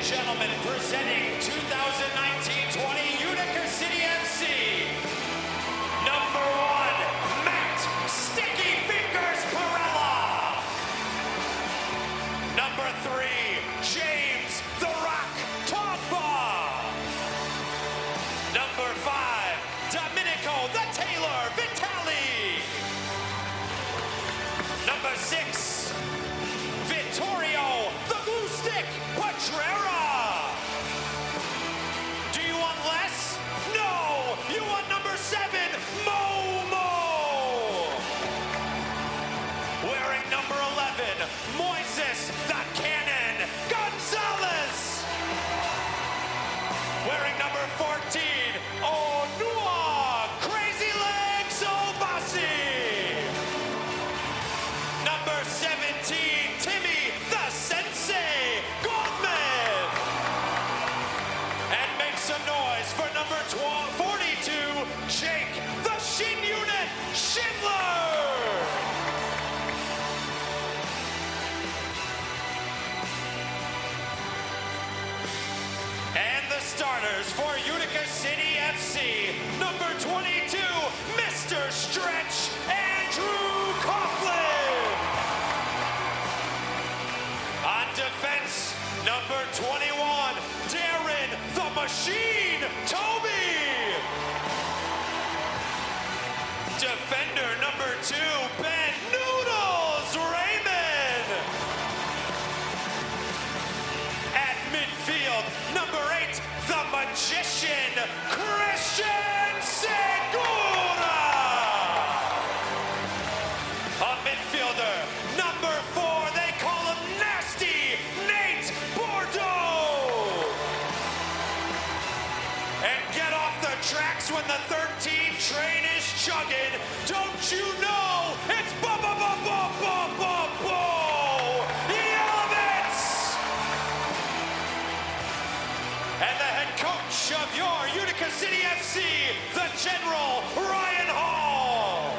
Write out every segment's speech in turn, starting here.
gentlemen, presenting 2019-20 Utica City FC. Number 1, Matt Sticky Fingers Perella. Number 3, James The Rock Togba. Number 5, Domenico The Taylor Vitali. Number 6, Vittorio The Glue Stick Petrera. Do you want less? No! You want number 7, Momo! Wearing number 11, Moises The Cannon Gonzalez. Wearing number 14, Onua Crazy Legs Obasi. Number 17, Timmy the Sensei Goldman. And make some noise for number 42, Jake the Shin Unit Schindler. And the starters for Utica City FC, number 22, Mr. Stretch Andrew Coughlin. On defense, number 21, Darren the Machine Toby. Defender number 2, Ben Noodles Raymond. At midfield, number 8, the Magician Christian Segura. A midfielder, number 4, they call him Nasty Nate Bordeaux. And get off the tracks when the 13 train is chugging. Don't you know it's the Elements! And the head coach of your Utica City FC, the General Ryan Hall.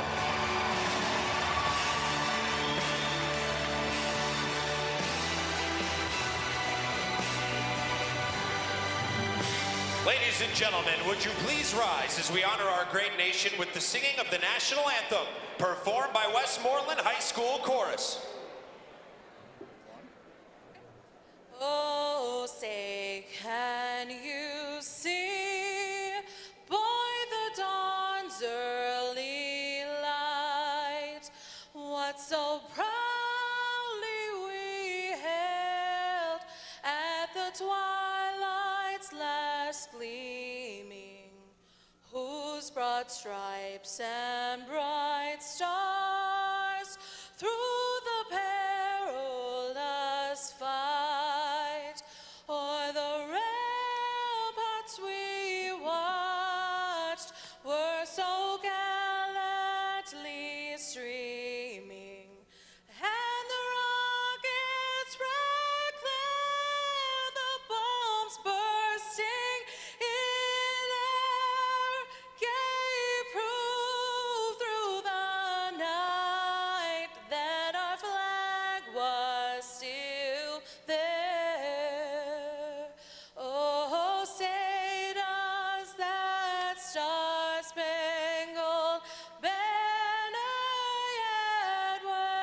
Ladies and gentlemen, would you please rise as we honor our great nation with the singing of the national anthem, performed by Westmoreland High School Chorus. Oh, say, can you see by the dawn's early light what so proudly we hailed at the twilight's last gleaming, whose broad stripes and bright stars through the perilous fight o'er the ramparts we watched were so gallantly streaming, and the rockets spread clear, the bombs bursting in air gave proof through the night that our flag was still there. Oh, say does that star-spangled banner yet wave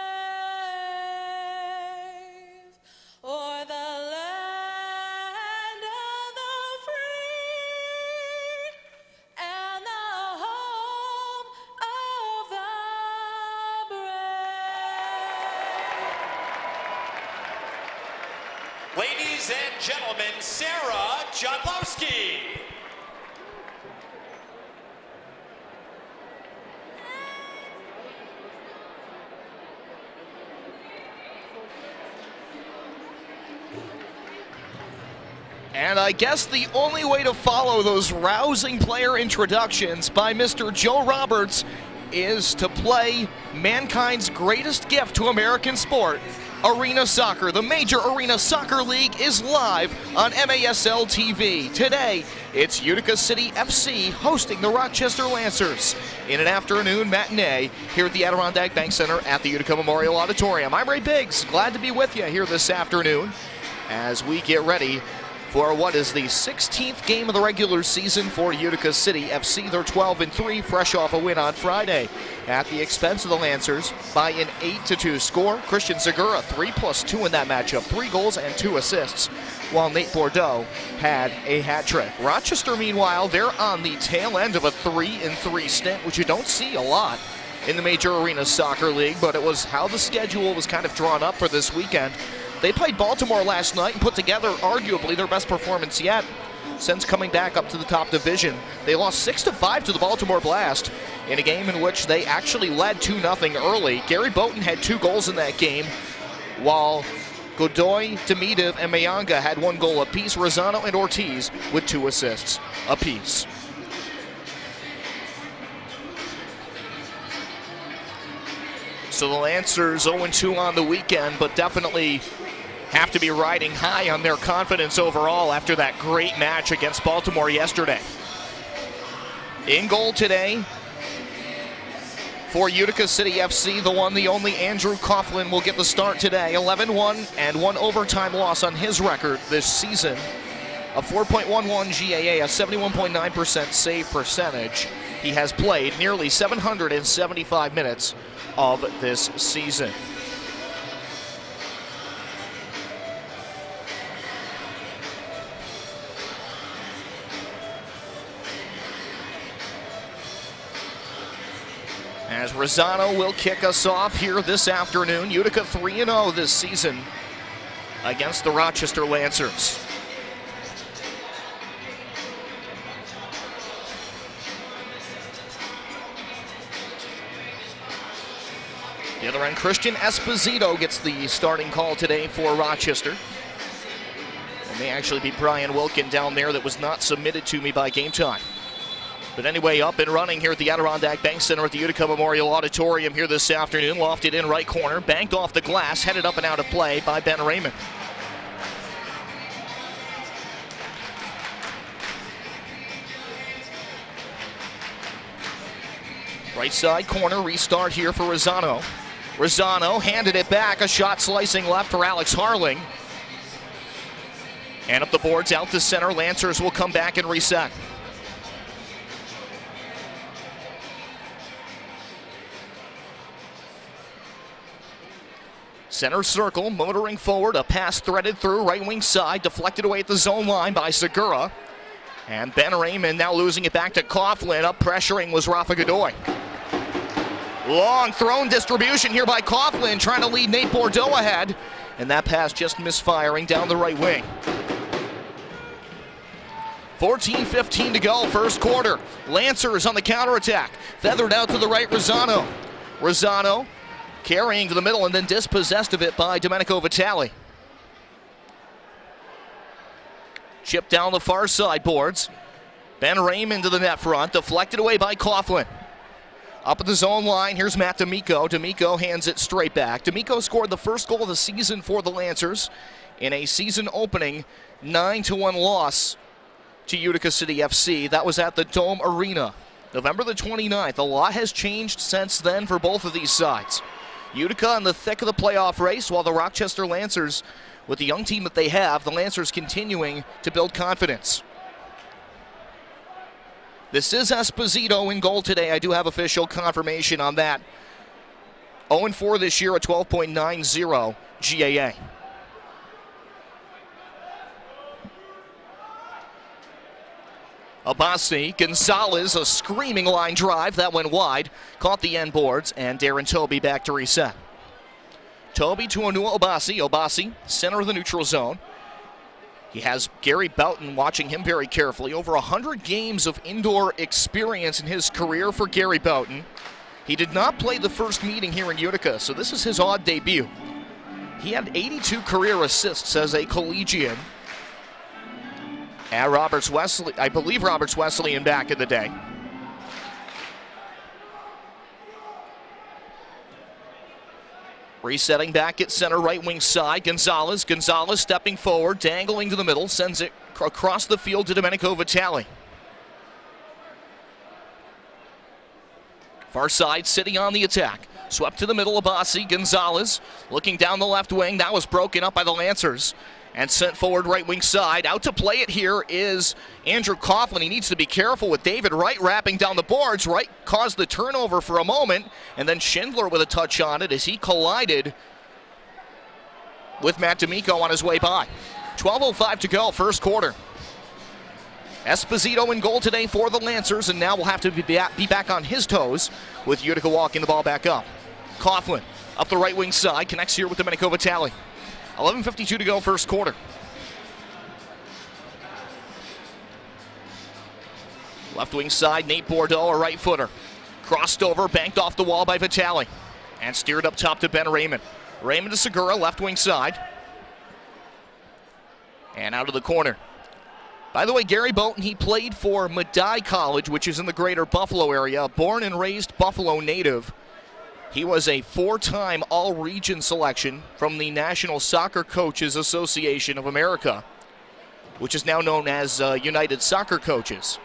o'er the land of the free and the home of the brave. Ladies and gentlemen, Sarah Jodlowski. And I guess the only way to follow those rousing player introductions by Mr. Joe Roberts is to play mankind's greatest gift to American sport, Arena Soccer. The Major Arena Soccer League is live on MASL TV. Today, it's Utica City FC hosting the Rochester Lancers in an afternoon matinee here at the Adirondack Bank Center at the Utica Memorial Auditorium. I'm Ray Biggs, glad to be with you here this afternoon as we get ready for what is the 16th game of the regular season for Utica City FC. They're 12-3, fresh off a win on Friday at the expense of the Lancers by an 8-2 score. Christian Segura 3+2 in that matchup, 3 goals and 2 assists, while Nate Bordeaux had a hat trick. Rochester, meanwhile, they're on the tail end of a 3-3 stint, which you don't see a lot in the Major Arena Soccer League, but it was how the schedule was kind of drawn up for this weekend. They played Baltimore last night and put together arguably their best performance yet since coming back up to the top division. They lost 6-5 to the Baltimore Blast in a game in which they actually led 2-0 early. Gary Boughton had 2 goals in that game, while Godoy, Dimitrov, and Mayanga had 1 goal apiece. Rosano and Ortiz with 2 assists apiece. So the Lancers 0-2 on the weekend, but definitely have to be riding high on their confidence overall after that great match against Baltimore yesterday. In goal today for Utica City FC, the one, the only Andrew Coughlin will get the start today. 11-1 and 1 overtime loss on his record this season. A 4.11 GAA, a 71.9% save percentage. He has played nearly 775 minutes of this season. As Rosano will kick us off here this afternoon. Utica 3-0 this season against the Rochester Lancers. The other end, Christian Esposito gets the starting call today for Rochester. And they actually beat Brian Wilkin down there. That was not submitted to me by Game Time. But anyway, up and running here at the Adirondack Bank Center at the Utica Memorial Auditorium here this afternoon. Lofted in right corner, banked off the glass, headed up and out of play by Ben Raymond. Right side corner, restart here for Rosano. Rosano handed it back, a shot slicing left for Alex Harling. And up the boards out to center, Lancers will come back and reset. Center circle, motoring forward, a pass threaded through right wing side, deflected away at the zone line by Segura. And Ben Raymond now losing it back to Coughlin. Up pressuring was Rafa Godoy. Long thrown distribution here by Coughlin, trying to lead Nate Bordeaux ahead. And that pass just misfiring down the right wing. 14-15 to go, first quarter. Lancers on the counterattack. Feathered out to the right, Rosano. Rosano carrying to the middle and then dispossessed of it by Domenico Vitale. Chip down the far side boards. Ben Raymond to the net front, deflected away by Coughlin. Up at the zone line, here's Matt D'Amico. D'Amico hands it straight back. D'Amico scored the first goal of the season for the Lancers in a season-opening 9-1 loss to Utica City FC. That was at the Dome Arena, November the 29th. A lot has changed since then for both of these sides. Utica in the thick of the playoff race, while the Rochester Lancers, with the young team that they have, the Lancers continuing to build confidence. This is Esposito in goal today. I do have official confirmation on that. 0-4 this year, a 12.90 GAA. Abassi, Gonzalez, a screaming line drive. That went wide. Caught the end boards, and Darren Toby back to reset. Toby to Onua Abassi. Abassi, center of the neutral zone. He has Gary Boughton watching him very carefully. Over 100 games of indoor experience in his career for Gary Boughton. He did not play the first meeting here in Utica, so this is his odd debut. He had 82 career assists as a collegian at Roberts Wesley, I believe Roberts Wesleyan back in the day. Resetting back at center, right wing side, Gonzalez. Gonzalez stepping forward, dangling to the middle, sends it across the field to Domenico Vitale. Far side, City on the attack. Swept to the middle, Abassi. Gonzalez looking down the left wing. That was broken up by the Lancers. and sent forward right wing side. Out to play it here is Andrew Coughlin. He needs to be careful with David Wright wrapping down the boards. Wright caused the turnover for a moment, and then Schindler with a touch on it as he collided with Matt D'Amico on his way by. 12:05 to go, first quarter. Esposito in goal today for the Lancers, and now will have to be back on his toes with Utica walking the ball back up. Coughlin up the right wing side, connects here with Domenico Vitale. 11:52 to go, first quarter. Left wing side, Nate Bordeaux, a right footer. Crossed over, banked off the wall by Vitale, and steered up top to Ben Raymond. Raymond to Segura, left wing side. And out of the corner. By the way, Gary Bolton, he played for Medaille College, which is in the greater Buffalo area. Born and raised Buffalo native. He was a 4-time all-region selection from the National Soccer Coaches Association of America, which is now known as United Soccer Coaches.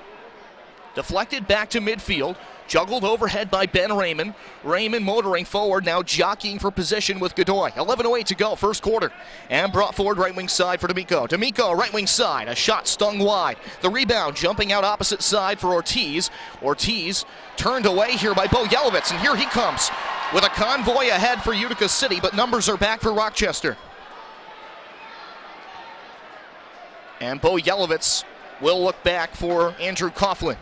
Deflected back to midfield, juggled overhead by Ben Raymond. Raymond motoring forward, now jockeying for position with Godoy. 11:08 to go, first quarter. And brought forward right wing side for D'Amico. D'Amico, right wing side, a shot stung wide. The rebound jumping out opposite side for Ortiz. Ortiz turned away here by Bo Yelovitz, and here he comes with a convoy ahead for Utica City, but numbers are back for Rochester. And Bo Yelovitz will look back for Andrew Coughlin.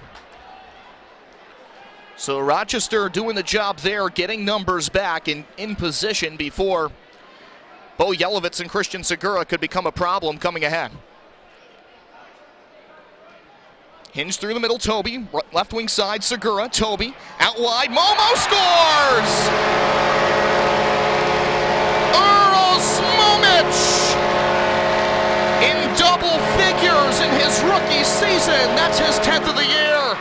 So Rochester doing the job there, getting numbers back in position before Bo Yelovitz and Christian Segura could become a problem coming ahead. Hinge through the middle, Toby. Left wing side, Segura. Toby. Out wide, Momo scores! Earl Smomich in double figures in his rookie season. That's his 10th of the year.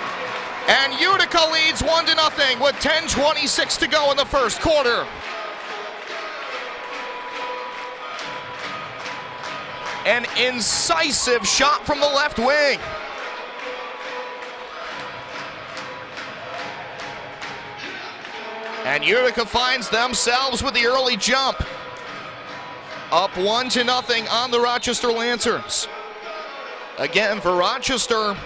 And Utica leads 1-0 with 10:26 to go in the first quarter. An incisive shot from the left wing. And Utica finds themselves with the early jump. Up 1-0 on the Rochester Lancers. Again, for Rochester,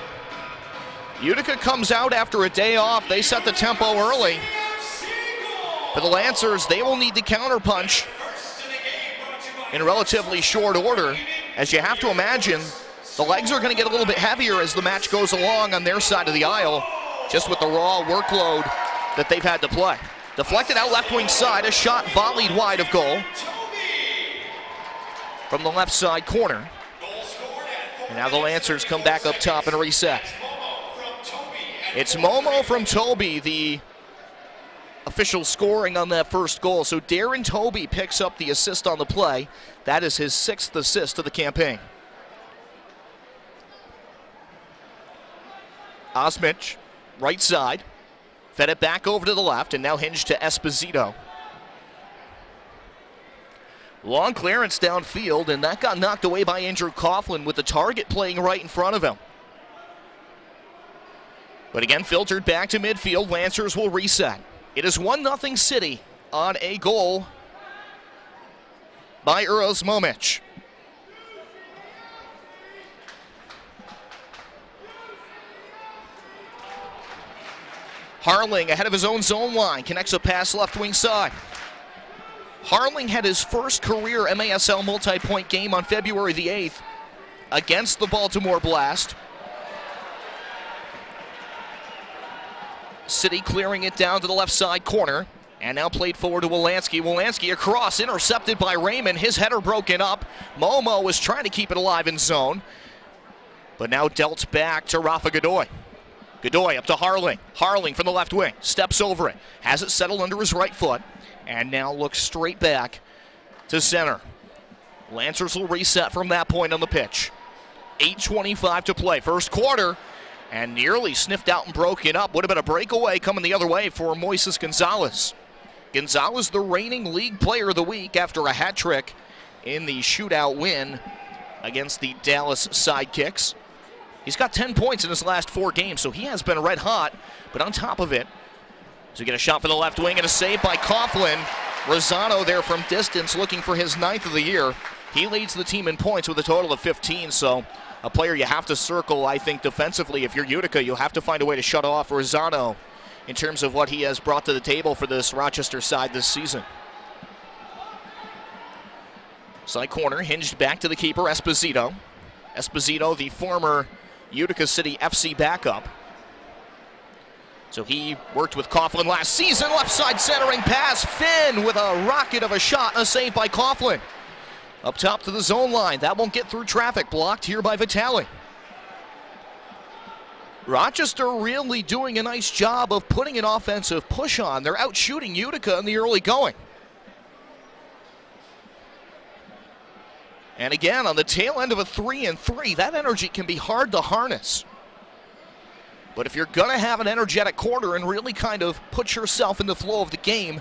Utica comes out after a day off. They set the tempo early. For the Lancers, they will need to counterpunch in relatively short order, as you have to imagine the legs are going to get a little bit heavier as the match goes along on their side of the aisle, just with the raw workload that they've had to play. Deflected out left wing side, a shot volleyed wide of goal from the left side corner. And now the Lancers come back up top and reset. It's Momo from Toby, the official scoring on that first goal. So Darren Toby picks up the assist on the play. That is his 6th assist of the campaign. Osmich, right side. Fed it back over to the left, and now hinged to Esposito. Long clearance downfield, and that got knocked away by Andrew Coughlin with the target playing right in front of him. But again, filtered back to midfield. Lancers will reset. It is 1-0 City on a goal by Earl Smomich. Harling ahead of his own zone line, connects a pass left wing side. Harling had his first career MASL multi-point game on February the 8th against the Baltimore Blast. City clearing it down to the left side corner, and now played forward to Wolanski. Wolanski across, intercepted by Raymond. His header broken up. Momo was trying to keep it alive in zone, but now dealt back to Rafa Godoy. Godoy up to Harling. Harling from the left wing, steps over it, has it settled under his right foot, and now looks straight back to center. Lancers will reset from that point on the pitch. 8:25 to play, first quarter, and nearly sniffed out and broken up. Would have been a breakaway coming the other way for Moises Gonzalez. Gonzalez, the reigning league player of the week after a hat trick in the shootout win against the Dallas Sidekicks. He's got 10 points in his last 4 games, so he has been red hot. But on top of it, so we get a shot from the left wing and a save by Coughlin. Rosano there from distance looking for his 9th of the year. He leads the team in points with a total of 15, so a player you have to circle, I think, defensively. If you're Utica, you'll have to find a way to shut off Rosano in terms of what he has brought to the table for this Rochester side this season. Side corner, hinged back to the keeper, Esposito. Esposito, the former Utica City FC backup. So he worked with Coughlin last season. Left side centering pass. Finn with a rocket of a shot. A save by Coughlin. Up top to the zone line. That won't get through traffic. Blocked here by Vitale. Rochester really doing a nice job of putting an offensive push on. They're out shooting Utica in the early going. And again, on the tail end of a 3-and-3, that energy can be hard to harness. But if you're going to have an energetic quarter and really kind of put yourself in the flow of the game,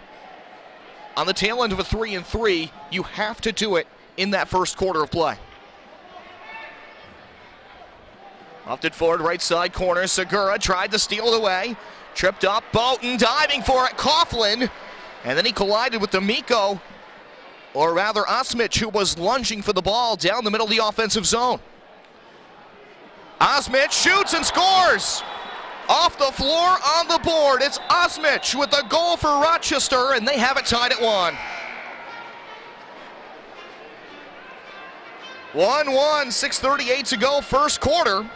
on the tail end of a 3-and-3, you have to do it in that first quarter of play. Lofted forward, right side corner. Segura tried to steal it away. Tripped up, Bolton diving for it. Coughlin, and then he collided with D'Amico, or rather Osmich, who was lunging for the ball down the middle of the offensive zone. Osmich shoots and scores! Off the floor, on the board, it's Osmich with the goal for Rochester, and they have it tied at 1. 1-1, 6:38 to go, first quarter.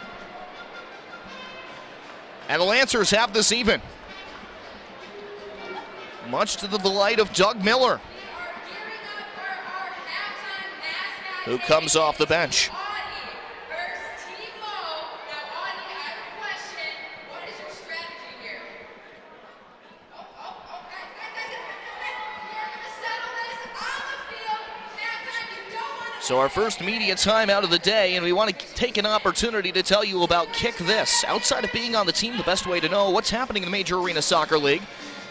And the Lancers have this even. Much to the delight of Doug Miller, who comes off the bench. So our first media timeout of the day, and we want to take an opportunity to tell you about Kick This. Outside of being on the team, the best way to know what's happening in the Major Arena Soccer League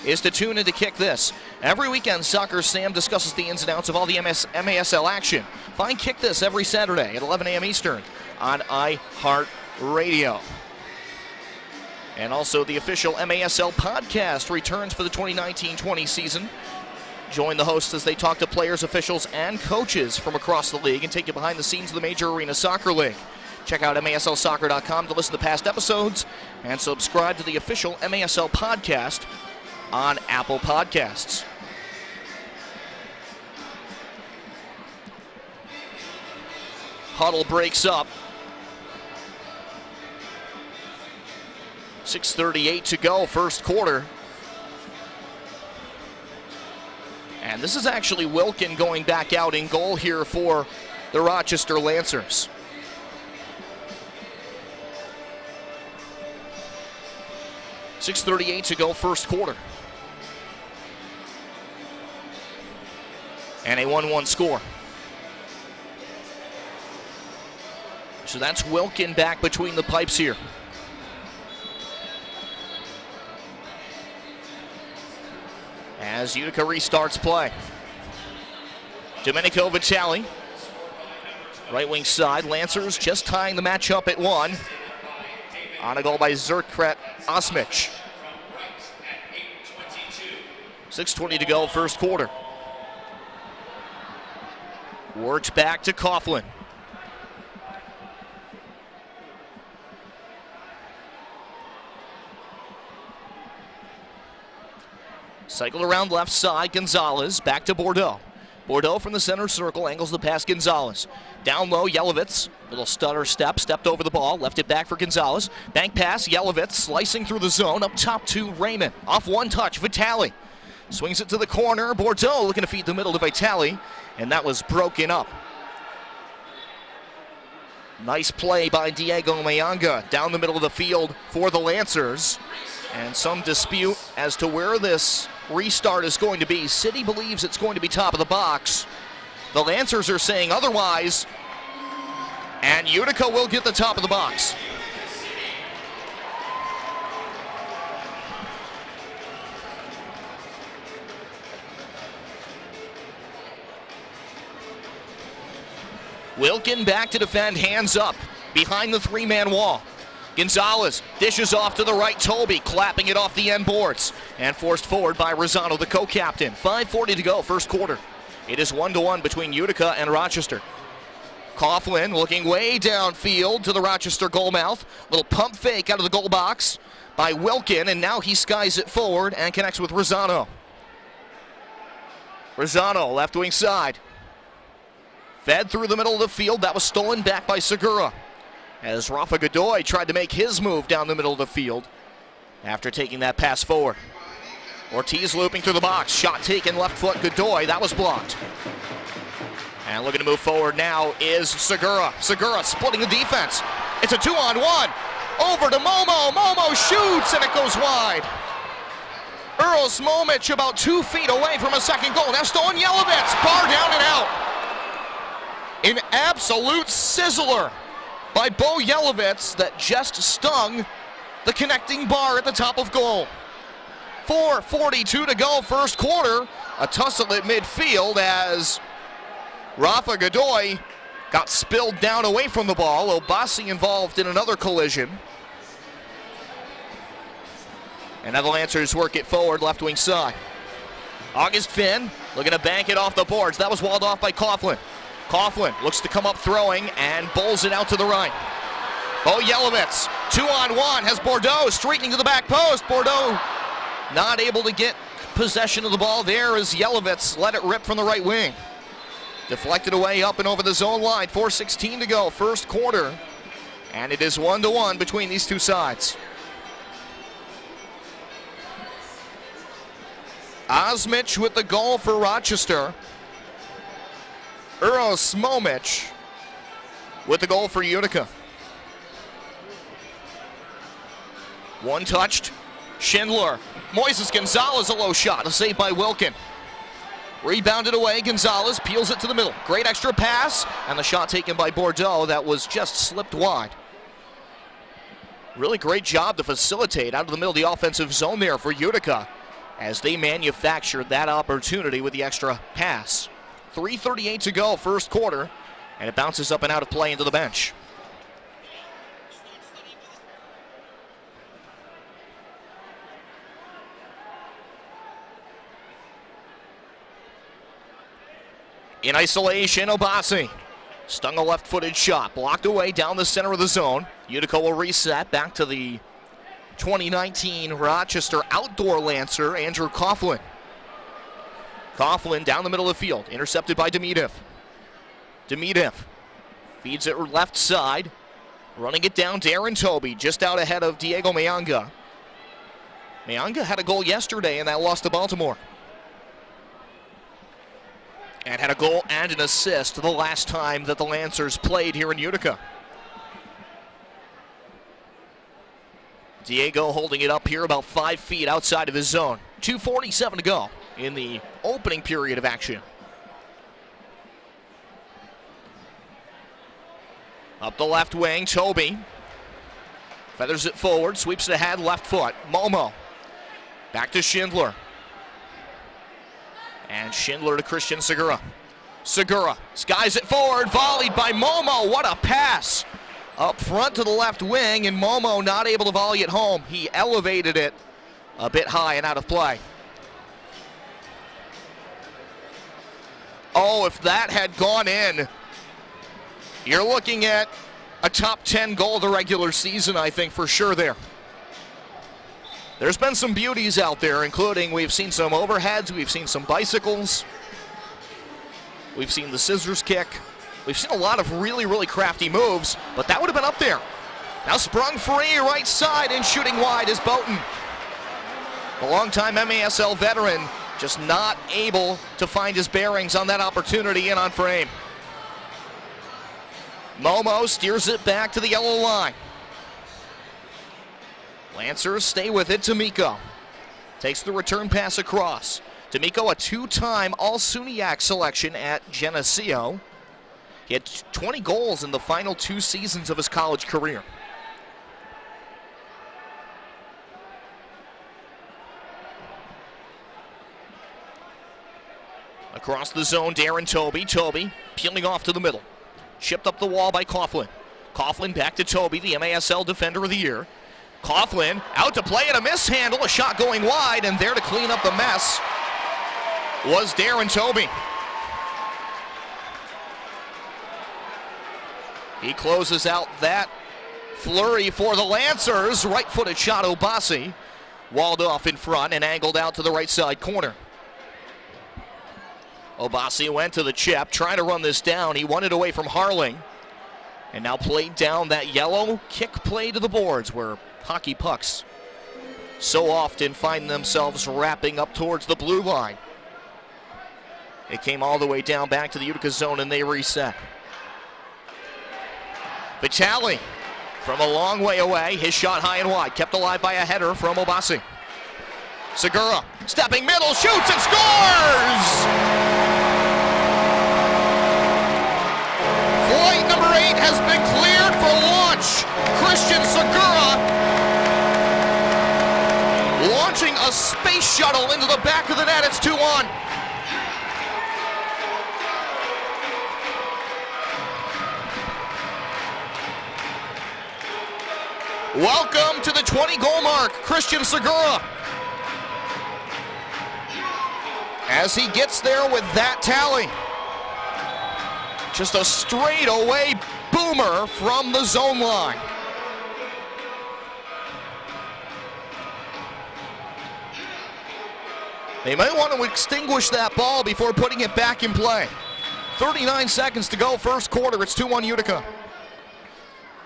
is to tune into Kick This. Every weekend, Soccer Sam discusses the ins and outs of all the MASL action. Find Kick This every Saturday at 11 a.m. Eastern on iHeartRadio. And also the official MASL podcast returns for the 2019-20 season. Join the hosts as they talk to players, officials, and coaches from across the league and take you behind the scenes of the Major Arena Soccer League. Check out MASLsoccer.com to listen to past episodes and subscribe to the official MASL podcast on Apple Podcasts. Huddle breaks up. 6:38 to go, first quarter. And this is actually Wilkin going back out in goal here for the Rochester Lancers. .638 to go, first quarter. And a 1-1 score. So that's Wilkin back between the pipes here. As Utica restarts play. Domenico Vitale, right wing side. Lancers just tying the match up at 1. On a goal by Zerkret Osmich. 6:20 to go, first quarter. Worked back to Coughlin. Cycled around left side, Gonzalez, back to Bordeaux. Bordeaux from the center circle, angles the pass, Gonzalez. Down low, Yelovitz, little stutter step, stepped over the ball, left it back for Gonzalez. Bank pass, Yelovitz, slicing through the zone, up top to Raymond. Off one touch, Vitale. Swings it to the corner, Bordeaux looking to feed the middle to Vitale, and that was broken up. Nice play by Diego Mayanga down the middle of the field for the Lancers. And some dispute as to where this restart is going to be. City believes it's going to be top of the box. The Lancers are saying otherwise. And Utica will get the top of the box. Wilkin back to defend, hands up, behind the three-man wall. Gonzalez dishes off to the right, Toby clapping it off the end boards and forced forward by Rosano, the co-captain. 5:40 to go, first quarter. It is 1-1 between Utica and Rochester. Coughlin looking way downfield to the Rochester goal mouth. Little pump fake out of the goal box by Wilkin, and now he skies it forward and connects with Rosano. Rosano, left wing side. Fed through the middle of the field. That was stolen back by Segura, as Rafa Godoy tried to make his move down the middle of the field after taking that pass forward. Ortiz looping through the box. Shot taken, left foot, Godoy. That was blocked. And looking to move forward now is Segura. Segura splitting the defense. It's a 2-on-1. Over to Momo. Momo shoots, and it goes wide. Earl Smomich about 2 feet away from a second goal. Now Stone Yelovitz, bar down and out. An absolute sizzler by Bo Yelovitz that just stung the connecting bar at the top of goal. 4:42 to go, first quarter. A tussle at midfield as Rafa Godoy got spilled down away from the ball. Obasi involved in another collision. And now the Lancers work it forward, left wing side. August Finn looking to bank it off the boards. That was walled off by Coughlin. Coughlin looks to come up throwing and bowls it out to the right. Bo Yelovitz, 2-on-1, has Bordeaux streaking to the back post. Bordeaux not able to get possession of the ball there as Yelovitz let it rip from the right wing. Deflected away up and over the zone line. 4:16 to go, first quarter. And it is 1-1 between these two sides. Osmich with the goal for Rochester. Earl Smomich with the goal for Utica. One touched. Schindler. Moises Gonzalez, a low shot. A save by Wilkin. Rebounded away. Gonzalez peels it to the middle. Great extra pass. And the shot taken by Bordeaux that was just slipped wide. Really great job to facilitate out of the middle of the offensive zone there for Utica as they manufactured that opportunity with the extra pass. 3:38 to go, first quarter. And it bounces up and out of play into the bench. In isolation, Obasi. Stung a left-footed shot. Blocked away down the center of the zone. Utica will reset back to the 2019 Rochester outdoor Lancer, Andrew Coughlin. Coughlin down the middle of the field. Intercepted by Demidov. Demidov feeds it left side. Running it down, Darren Toby, just out ahead of Diego Mayanga. Mayanga had a goal yesterday in that loss to Baltimore. And had a goal and an assist the last time that the Lancers played here in Utica. Diego holding it up here about 5 feet outside of his zone. 2:47 to go in the opening period of action. Up the left wing, Toby. Feathers it forward, sweeps it ahead, left foot. Momo. Back to Schindler. And Schindler to Christian Segura. Segura skies it forward, volleyed by Momo. What a pass! Up front to the left wing, and Momo not able to volley it home. He elevated it a bit high and out of play. Oh, if that had gone in, you're looking at a top 10 goal of the regular season, I think, for sure there. There's been some beauties out there, including we've seen some overheads, we've seen some bicycles, we've seen the scissors kick. We've seen a lot of really, really crafty moves, but that would have been up there. Now sprung free, right side, and shooting wide is Boughton. The longtime MASL veteran just not able to find his bearings on that opportunity and on frame. Momo steers it back to the yellow line. Lancers stay with it. D'Amico takes the return pass across. D'Amico, a two-time All-SUNYAC selection at Geneseo. He had 20 goals in the final 2 seasons of his college career. Across the zone, Darren Toby. Toby peeling off to the middle. Chipped up the wall by Coughlin. Coughlin back to Toby, the MASL Defender of the Year. Coughlin out to play and a mishandle, a shot going wide, and there to clean up the mess was Darren Toby. He closes out that flurry for the Lancers. Right-footed shot, Obasi. Walled off in front and angled out to the right side corner. Obasi went to the chip, trying to run this down. He won it away from Harling. And now played down that yellow kick play to the boards where hockey pucks so often find themselves wrapping up towards the blue line. It came all the way down back to the Utica zone and they reset. Vitale from a long way away, his shot high and wide, kept alive by a header from Obasi. Segura, stepping middle, shoots and scores! Flight number 8 has been cleared for launch. Christian Segura launching a space shuttle into the back of the net. It's 2-1. Welcome to the 20-goal mark, Christian Segura. As he gets there with that tally. Just a straightaway boomer from the zone line. They might want to extinguish that ball before putting it back in play. 39 seconds to go, first quarter. It's 2-1 Utica.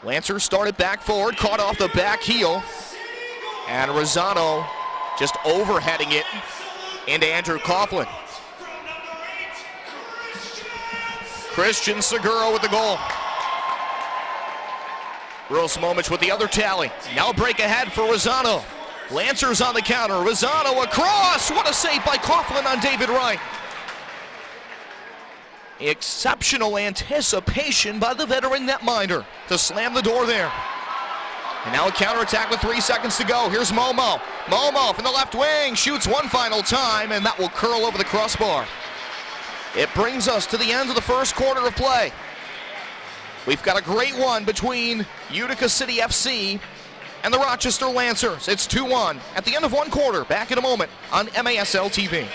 Lancers started back forward, caught off the back heel, and Rosano just overheading it into Andrew Coughlin. Christian Segura with the goal. Rosmovich with the other tally. Now break ahead for Rosano. Lancers on the counter. Rosano across. What a save by Coughlin on David Wright. Exceptional anticipation by the veteran netminder to slam the door there. And now a counterattack with 3 seconds to go. Here's Momo. Momo from the left wing shoots one final time, and that will curl over the crossbar. It brings us to the end of the first quarter of play. We've got a great one between Utica City FC and the Rochester Lancers. It's 2-1 at the end of one quarter. Back in a moment on MASL TV.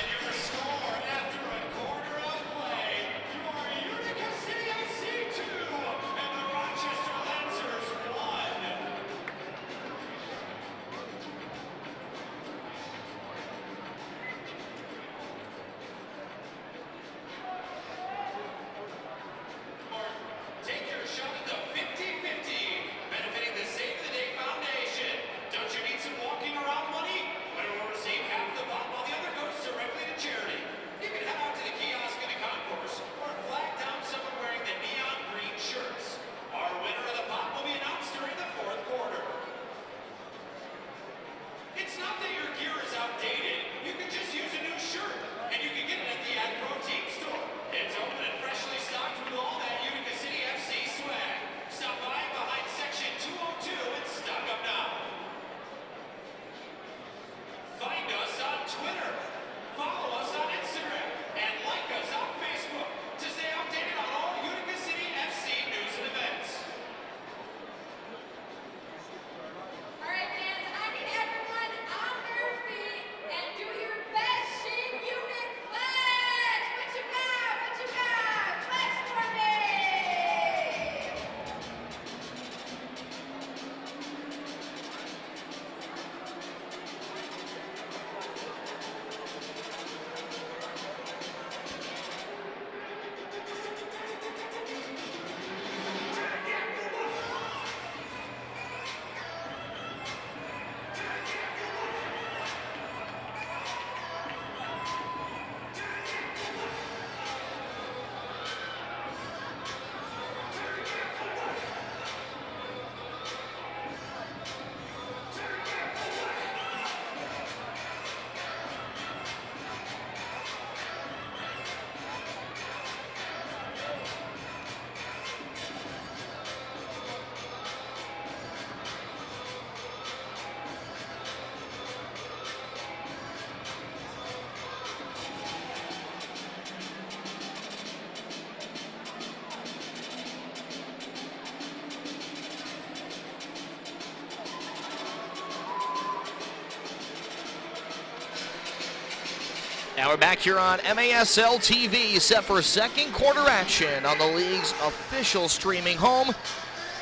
And we're back here on MASL TV, set for second quarter action on the league's official streaming home.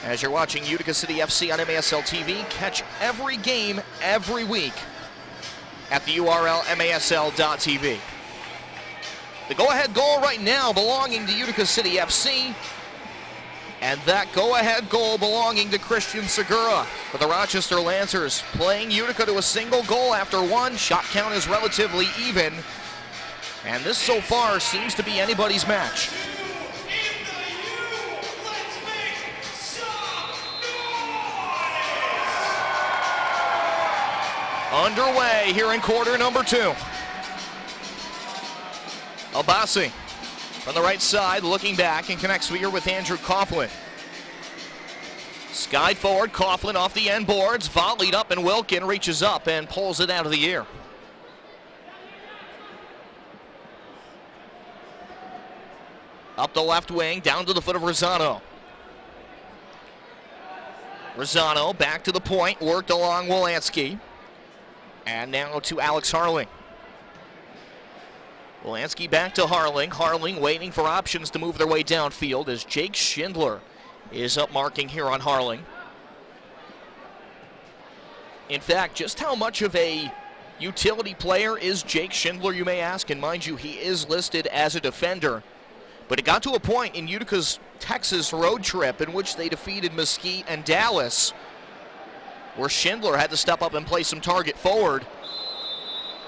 As you're watching Utica City FC on MASL TV, catch every game every week at the URL masl.tv. The go-ahead goal right now belonging to Utica City FC, and that go-ahead goal belonging to Christian Segura for the Rochester Lancers, playing Utica to a single goal after one. Shot count is relatively even, and this so far seems to be anybody's match. Underway here in quarter number 2. Abassi from the right side, looking back and connects here with Andrew Coughlin. Skied forward, Coughlin off the end boards, volleyed up, and Wilkin reaches up and pulls it out of the air. Up the left wing, down to the foot of Rosano. Rosano back to the point, worked along Wolanski. And now to Alex Harling. Wolanski back to Harling. Harling waiting for options to move their way downfield as Jake Schindler is up marking here on Harling. In fact, just how much of a utility player is Jake Schindler, you may ask? And mind you, he is listed as a defender. But it got to a point in Utica's Texas road trip in which they defeated Mesquite and Dallas, where Schindler had to step up and play some target forward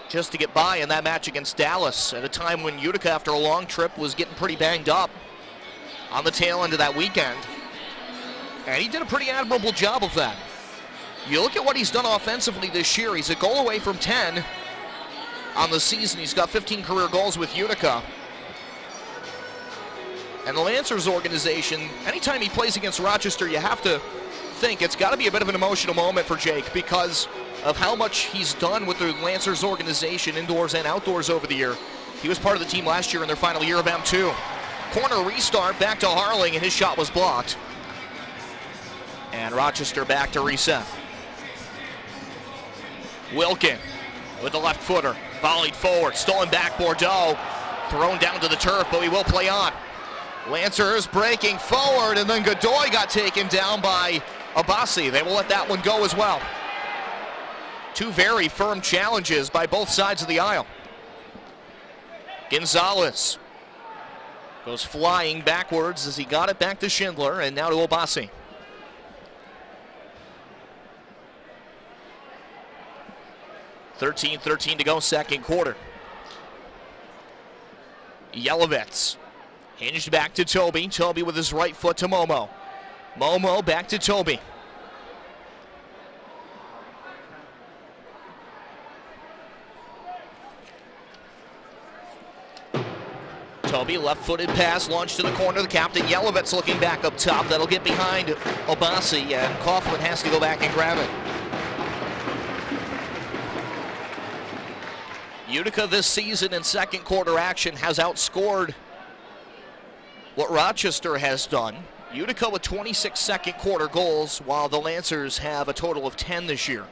just to get by in that match against Dallas at a time when Utica, after a long trip, was getting pretty banged up on the tail end of that weekend. And he did a pretty admirable job of that. You look at what he's done offensively this year. He's a goal away from 10 on the season. He's got 15 career goals with Utica. And the Lancers organization, anytime he plays against Rochester, you have to think it's got to be a bit of an emotional moment for Jake because of how much he's done with the Lancers organization indoors and outdoors over the year. He was part of the team last year in their final year of M2. Corner restart back to Harling, and his shot was blocked. And Rochester back to reset. Wilkin with the left footer, volleyed forward, stolen back Bordeaux, thrown down to the turf, but he will play on. Lancers breaking forward, and then Godoy got taken down by Abassi. They will let that one go as well. Two very firm challenges by both sides of the aisle. Gonzalez goes flying backwards as he got it back to Schindler, and now to Abassi. .13 to go, second quarter. Yelovitz hinged back to Toby. Toby with his right foot to Momo. Momo back to Toby. Toby, left-footed pass, launched to the corner. The captain, Yelovitz, looking back up top. That'll get behind Abassi, and Coughlin has to go back and grab it. Utica this season in second quarter action has outscored what Rochester has done. Utica with 26 second quarter goals, while the Lancers have a total of 10 this year.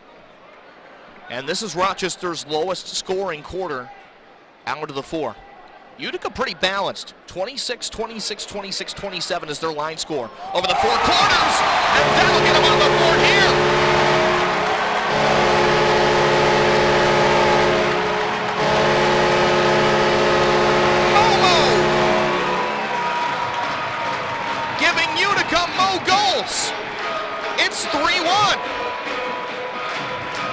And this is Rochester's lowest scoring quarter out of the 4. Utica pretty balanced. 26, 26, 26, 27 is their line score over the 4 corners, and that'll get them on the board here. Goals. It's 3-1.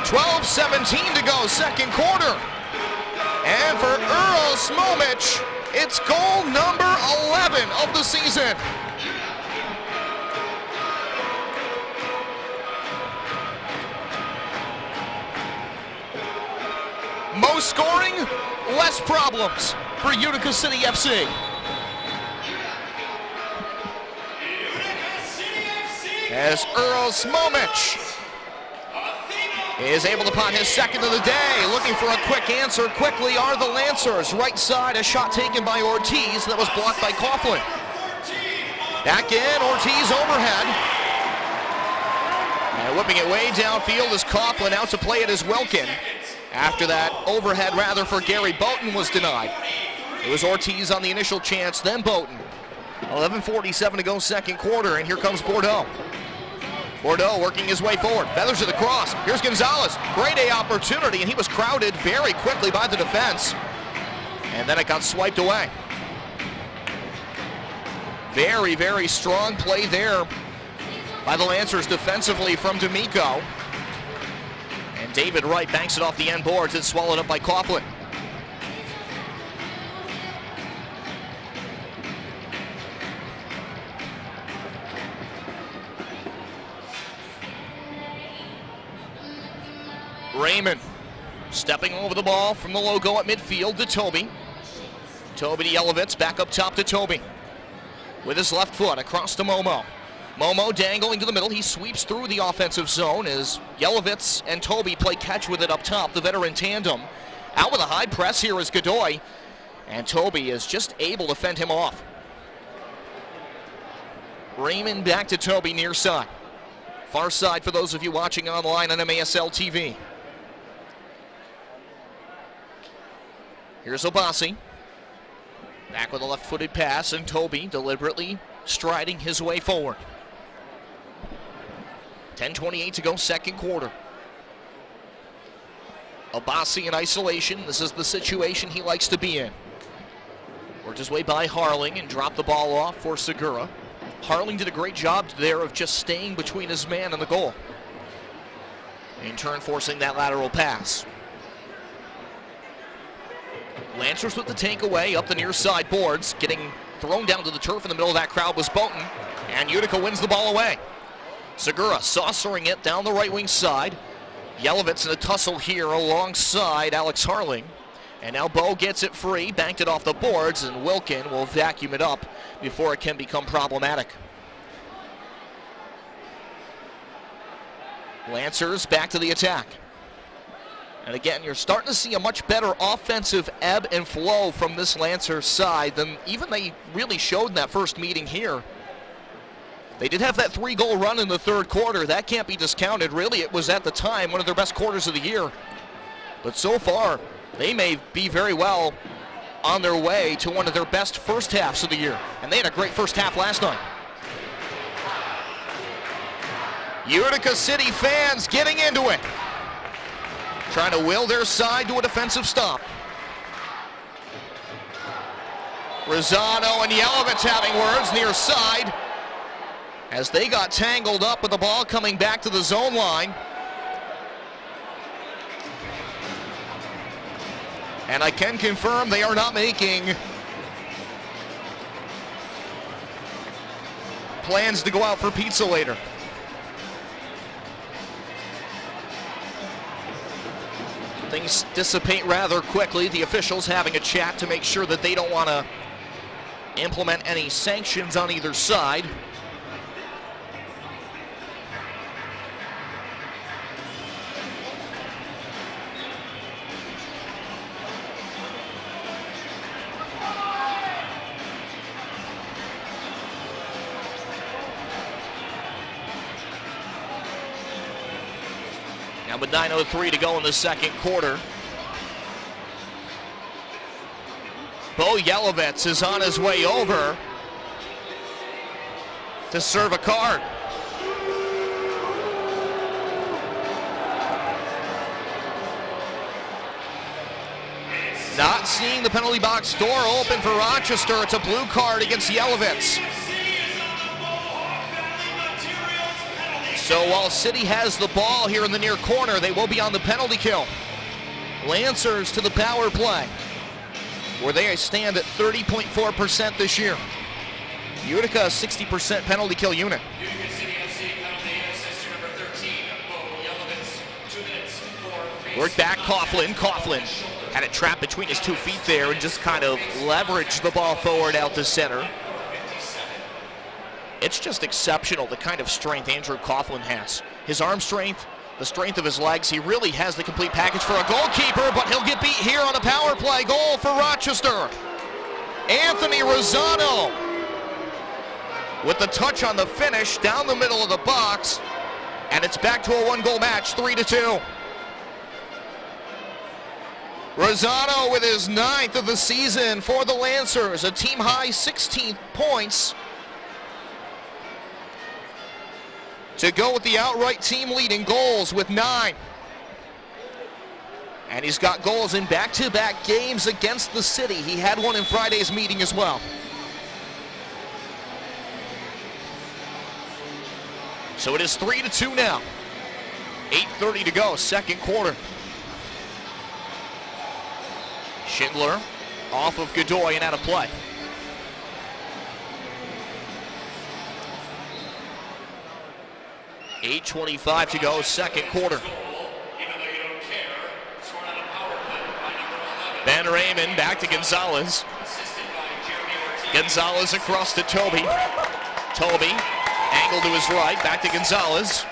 12:17 to go, second quarter. And for Earl Smomich, it's goal number 11 of the season. Most scoring, less problems for Utica City FC. As Earl Smomich is able to pot his second of the day. Looking for a quick answer quickly are the Lancers. Right side, a shot taken by Ortiz that was blocked by Coughlin. Back in, Ortiz overhead. And whipping it way downfield is Coughlin, out to play it is Wilkin. After that overhead rather for Gary Boughton was denied. It was Ortiz on the initial chance, then Boughton. 11:47 to go second quarter, and here comes Bordeaux. Bordeaux working his way forward, feathers to the cross. Here's Gonzalez, great A opportunity, and he was crowded very quickly by the defense. And then it got swiped away. Very, very strong play there by the Lancers defensively from D'Amico. And David Wright banks it off the end boards. It's swallowed up by Coughlin. Raymond stepping over the ball from the logo at midfield to Toby. Toby to Yelovitz, back up top to Toby. With his left foot across to Momo. Momo dangling to the middle. He sweeps through the offensive zone as Yelovitz and Toby play catch with it up top, the veteran tandem. Out with a high press here is Godoy, and Toby is just able to fend him off. Raymond back to Toby near side. Far side for those of you watching online on MASL TV. Here's Obasi. Back with a left-footed pass, and Toby deliberately striding his way forward. 10:28 to go second quarter. Obasi in isolation. This is the situation he likes to be in. Worked his way by Harling and dropped the ball off for Segura. Harling did a great job there of just staying between his man and the goal. In turn, forcing that lateral pass. Lancers with the takeaway up the near side boards. Getting thrown down to the turf in the middle of that crowd was Boughton. And Utica wins the ball away. Segura saucering it down the right wing side. Yelovitz in a tussle here alongside Alex Harling. And now Bo gets it free, banked it off the boards, and Wilkin will vacuum it up before it can become problematic. Lancers back to the attack. And again, you're starting to see a much better offensive ebb and flow from this Lancers side than even they really showed in that first meeting here. They did have that 3-goal run in the third quarter. That can't be discounted. Really, it was at the time one of their best quarters of the year. But so far, they may be very well on their way to one of their best first halves of the year. And they had a great first half last night. Utica City fans getting into it. Trying to will their side to a defensive stop. Rosano and Yelovitz having words near side as they got tangled up with the ball coming back to the zone line. And I can confirm they are not making plans to go out for pizza later. Things dissipate rather quickly. The officials having a chat to make sure that they don't want to implement any sanctions on either side. Now with 9:03 to go in the second quarter. Bo Yelovitz is on his way over to serve a card. Not seeing the penalty box door open for Rochester. It's a blue card against Yelovitz. So while City has the ball here in the near corner, they will be on the penalty kill. Lancers to the power play, where they stand at 30.4% this year. Utica, a 60% penalty kill unit. Utica City FC penalty assist number 13, Bo Yelovitz, 2 minutes for Work back, Coughlin. Coughlin had it trapped between his 2 feet there and just kind of leveraged the ball forward out to center. It's just exceptional, the kind of strength Andrew Coughlin has. His arm strength, the strength of his legs. He really has the complete package for a goalkeeper, but he'll get beat here on a power play. Goal for Rochester. Anthony Rosano with the touch on the finish down the middle of the box, and it's back to a 1-goal match, 3-2. Rosado with his 9th of the season for the Lancers, a team-high 16 points to go with the outright team lead in goals with 9. And he's got goals in back-to-back games against the city. He had one in Friday's meeting as well. So it is 3-2 now. 8:30 to go, second quarter. Schindler off of Godoy and out of play. $8:25 to go, second quarter. Ben Raymond back to Gonzalez. Gonzalez across to Toby. Toby, angle to his right, back to Gonzalez.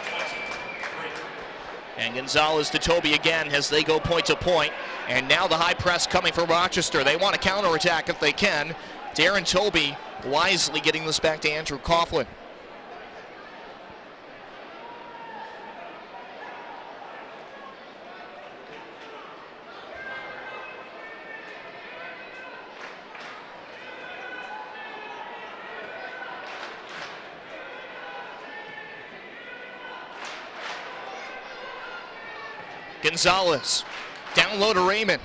And Gonzalez to Toby again as they go point to point. And now the high press coming from Rochester. They want to counterattack if they can. Darren Toby wisely getting this back to Andrew Coughlin. Gonzalez, down low to Raymond,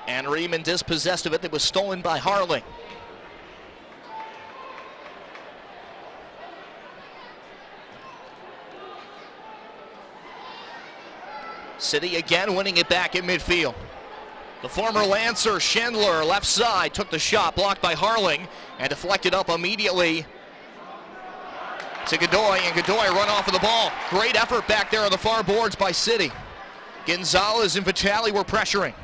and Raymond dispossessed of it. That was stolen by Harling. City again winning it back in midfield. The former Lancer, Schindler, left side, took the shot, blocked by Harling, and deflected up immediately to Godoy, and Godoy run off of the ball. Great effort back there on the far boards by City. Gonzalez and Vitale were pressuring.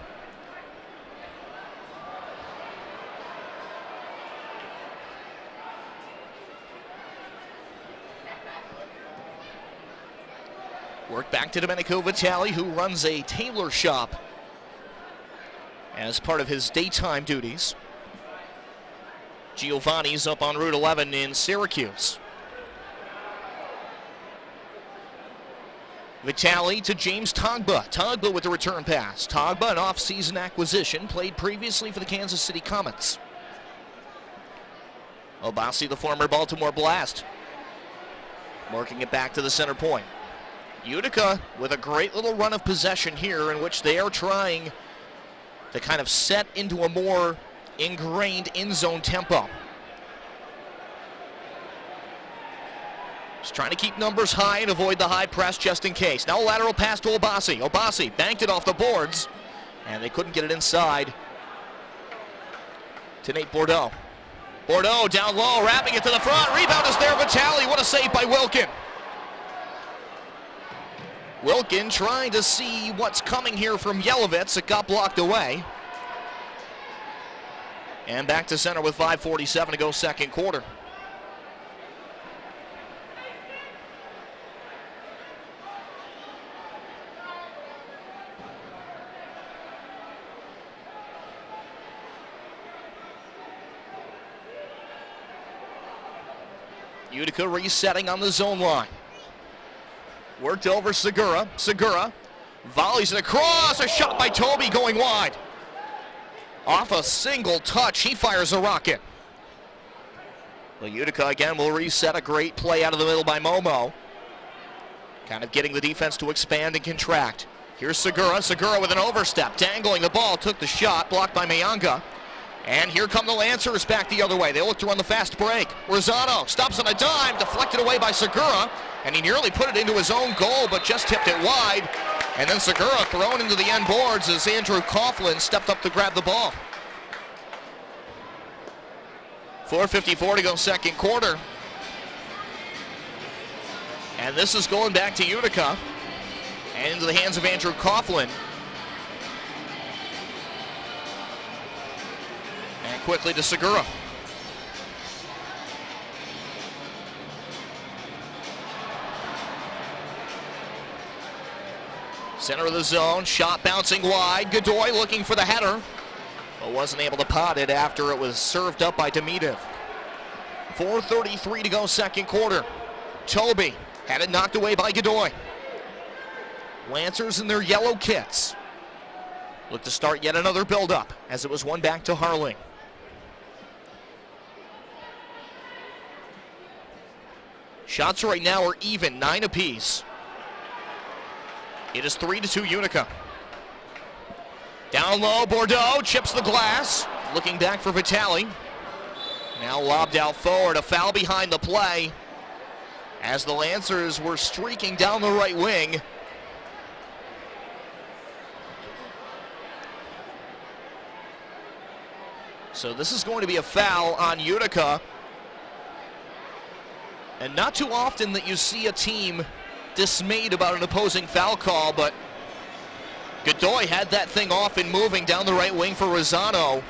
Work back to Domenico Vitale, who runs a tailor shop as part of his daytime duties. Giovanni's up on Route 11 in Syracuse. Vitale to James Togba. Togba with the return pass. Togba, an off-season acquisition, played previously for the Kansas City Comets. Obasi, the former Baltimore Blast, working it back to the center point. Utica with a great little run of possession here in which they are trying to kind of set into a more ingrained in-zone tempo. Just trying to keep numbers high and avoid the high press just in case. Now a lateral pass to Obasi. Obasi banked it off the boards, and they couldn't get it inside to Nate Bordeaux. Bordeaux down low, wrapping it to the front. Rebound is there, Vitale. What a save by Wilkin. Wilkin trying to see what's coming here from Yelovitz. It got blocked away. And back to center with 5:47 to go, second quarter. Utica resetting on the zone line. Worked over Segura. Segura volleys it across. A shot by Toby going wide. Off a single touch, he fires a rocket. Well, Utica again will reset. A great play out of the middle by Momo. Kind of getting the defense to expand and contract. Here's Segura. Segura with an overstep. Dangling the ball. Took the shot. Blocked by Mayanga. And here come the Lancers back the other way. They look to run the fast break. Rosado stops on a dime, deflected away by Segura, and he nearly put it into his own goal, but just tipped it wide. And then Segura thrown into the end boards as Andrew Coughlin stepped up to grab the ball. 4:54 to go, second quarter. And this is going back to Utica and into the hands of Andrew Coughlin. And quickly to Segura. Center of the zone, shot bouncing wide. Godoy looking for the header, but wasn't able to pot it after it was served up by Demidov. 4:33 to go, second quarter. Toby had it knocked away by Godoy. Lancers in their yellow kits. Look to start yet another build-up as it was one back to Harling. Shots right now are even, 9 apiece. It is 3-2 Utica. Down low, Bordeaux chips the glass. Looking back for Vitale. Now lobbed out forward, a foul behind the play as the Lancers were streaking down the right wing. So this is going to be a foul on Utica. And not too often that you see a team dismayed about an opposing foul call, but Godoy had that thing off and moving down the right wing for Rosano.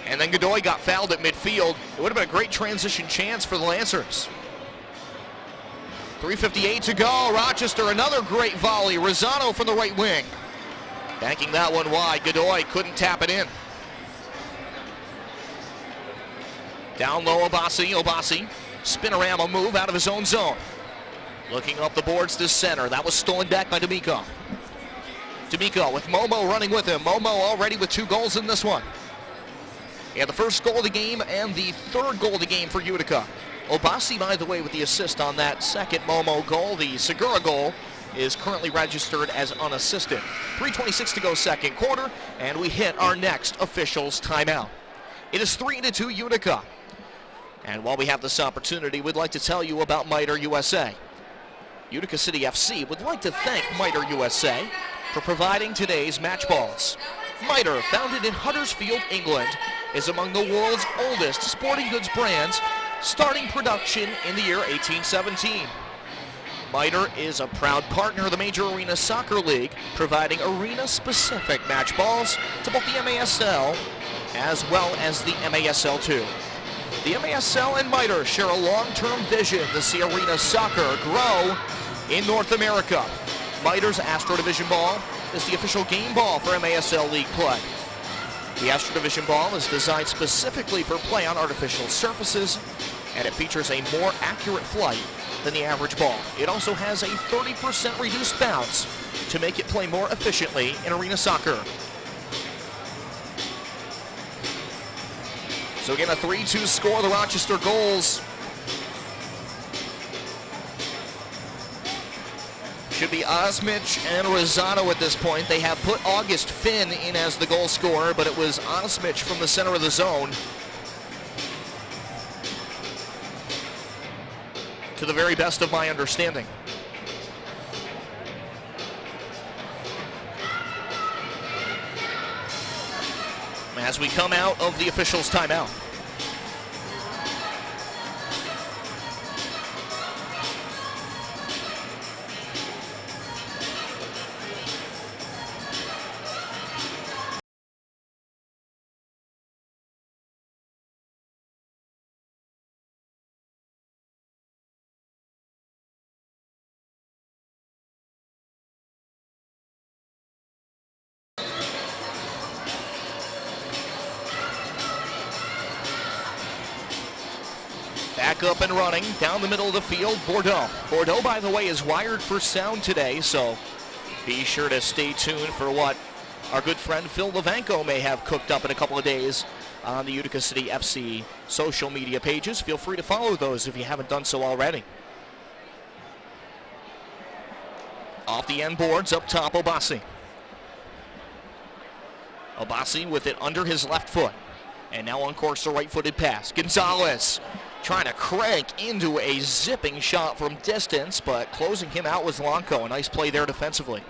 And then Godoy got fouled at midfield. It would have been a great transition chance for the Lancers. 3:58 to go. Rochester, another great volley. Rosano from the right wing. Banking that one wide. Godoy couldn't tap it in. Down low, Obasi. Spinorama move out of his own zone. Looking up the boards to center. That was stolen back by D'Amico. D'Amico with Momo running with him. Momo already with 2 goals in this one. He had the first goal of the game and the third goal of the game for Utica. Obasi, by the way, with the assist on that second Momo goal. The Segura goal is currently registered as unassisted. 3:26 to go second quarter, and we hit our next officials timeout. It is 3-2 Utica. And while we have this opportunity, we'd like to tell you about Miter USA. Utica City FC would like to thank Miter USA for providing today's match balls. Miter, founded in Huddersfield, England, is among the world's oldest sporting goods brands, starting production in the year 1817. Miter is a proud partner of the Major Arena Soccer League, providing arena-specific match balls to both the MASL as well as the MASL2. The MASL and Miter share a long-term vision to see arena soccer grow in North America. Miter's Astro Division ball is the official game ball for MASL League play. The Astro Division ball is designed specifically for play on artificial surfaces, and it features a more accurate flight than the average ball. It also has a 30% reduced bounce to make it play more efficiently in arena soccer. So again, a 3-2 score, the Rochester goals. Should be Osmich and Rosano at this point. They have put August Finn in as the goal scorer, but it was Osmich from the center of the zone. To the very best of my understanding. As we come out of the officials' timeout. Back up and running down the middle of the field, Bordeaux. Bordeaux, by the way, is wired for sound today, so be sure to stay tuned for what our good friend Phil Levanko may have cooked up in a couple of days on the Utica City FC social media pages. Feel free to follow those if you haven't done so already. Off the end boards, up top, Obasi. Obasi with it under his left foot. And now on course, the right-footed pass. Gonzalez trying to crank into a zipping shot from distance, but closing him out was Lonco. A nice play there defensively.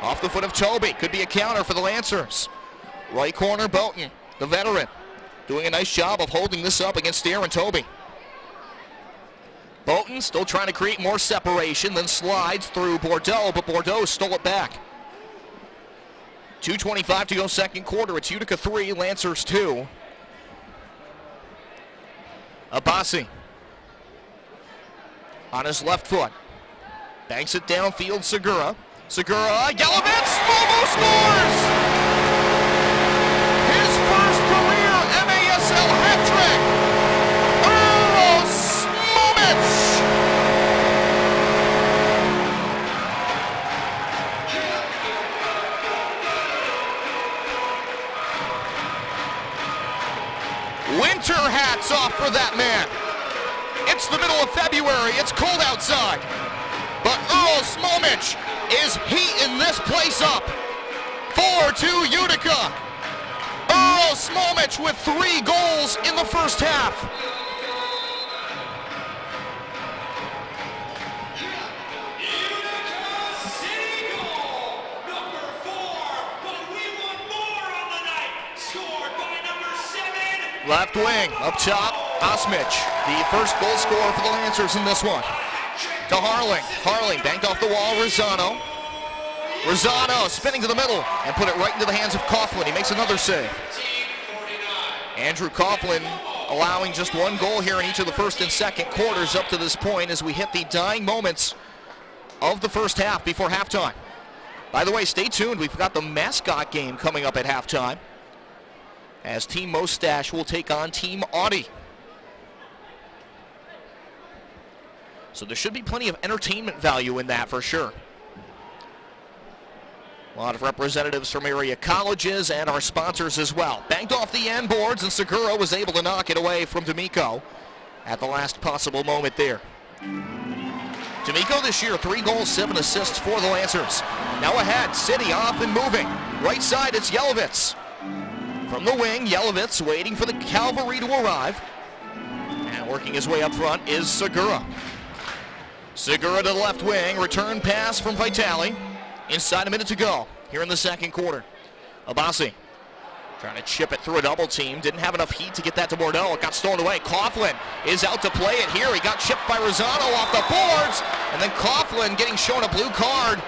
Off the foot of Toby. Could be a counter for the Lancers. Right corner, Boughton, the veteran, doing a nice job of holding this up against Aaron Toby. Boughton still trying to create more separation, then slides through Bordeaux, but Bordeaux stole it back. 2:25 to go second quarter. It's Utica 3, Lancers 2. Abassi on his left foot. Banks it downfield, Segura. Segura, Gallavitz, Momo scores! His first career MASL hat-trick! Eros Momic! winter hats off for that man. It's the middle of February. It's cold outside. But Earl Smomich is heating this place up. 4-2 Utica. Earl Smomich with 3 goals in the first half. Left wing, up top, Osmich, the first goal scorer for the Lancers in this one. To Harling. Harling banked off the wall, Rosano. Rosano spinning to the middle and put it right into the hands of Coughlin. He makes another save. Andrew Coughlin allowing just 1 goal here in each of the first and second quarters up to this point as we hit the dying moments of the first half before halftime. By the way, stay tuned. We've got the mascot game coming up at halftime, as Team Mostache will take on Team Audi. So there should be plenty of entertainment value in that for sure. A lot of representatives from area colleges and our sponsors as well. Banked off the end boards, and Segura was able to knock it away from D'Amico at the last possible moment there. D'Amico this year, 3 goals, 7 assists for the Lancers. Now ahead, City off and moving. Right side, it's Yelovitz. From the wing, Yelovitz waiting for the cavalry to arrive. And working his way up front is Segura. Segura to the left wing, return pass from Vitale. Inside a minute to go here in the second quarter. Abassi trying to chip it through a double team. Didn't have enough heat to get that to Bordeaux. It got stolen away. Coughlin is out to play it here. He got chipped by Rosano off the boards. And then Coughlin getting shown a blue card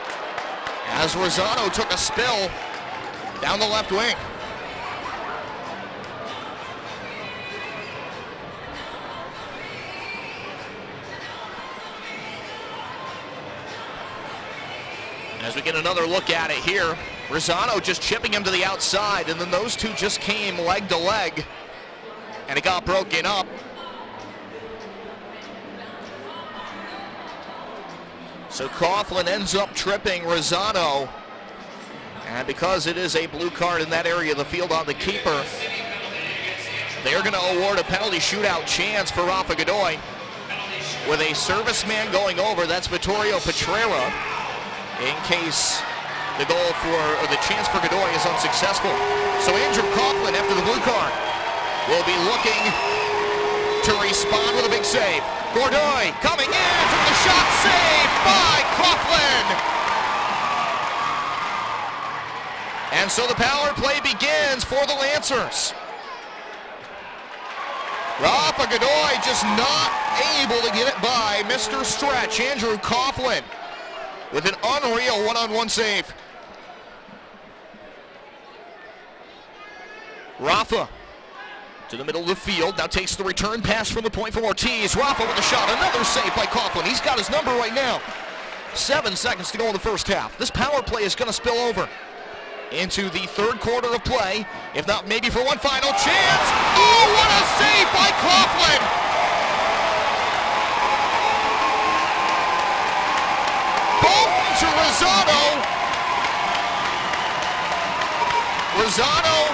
as Rosano took a spill down the left wing. As we get another look at it here, Rosano just chipping him to the outside, and then those two just came leg to leg, and it got broken up. So Coughlin ends up tripping Rosano, and because it is a blue card in that area of the field on the keeper, they're going to award a penalty shootout chance for Rafa Godoy. With a serviceman going over, that's Vittorio Petrera, in case the goal for, or the chance for Godoy is unsuccessful. So Andrew Coughlin, after the blue card, will be looking to respond with a big save. Godoy coming in from the shot, saved by Coughlin. And so the power play begins for the Lancers. Rafa Godoy just not able to get it by Mr. Stretch, Andrew Coughlin, with an unreal one-on-one save. Rafa to the middle of the field, now takes the return pass from the point from Ortiz. Rafa with a shot, another save by Coughlin. He's got his number right now. 7 seconds to go in the first half. This power play is going to spill over into the third quarter of play, if not maybe for one final chance. Oh, what a save by Coughlin! To Rosano. Rosano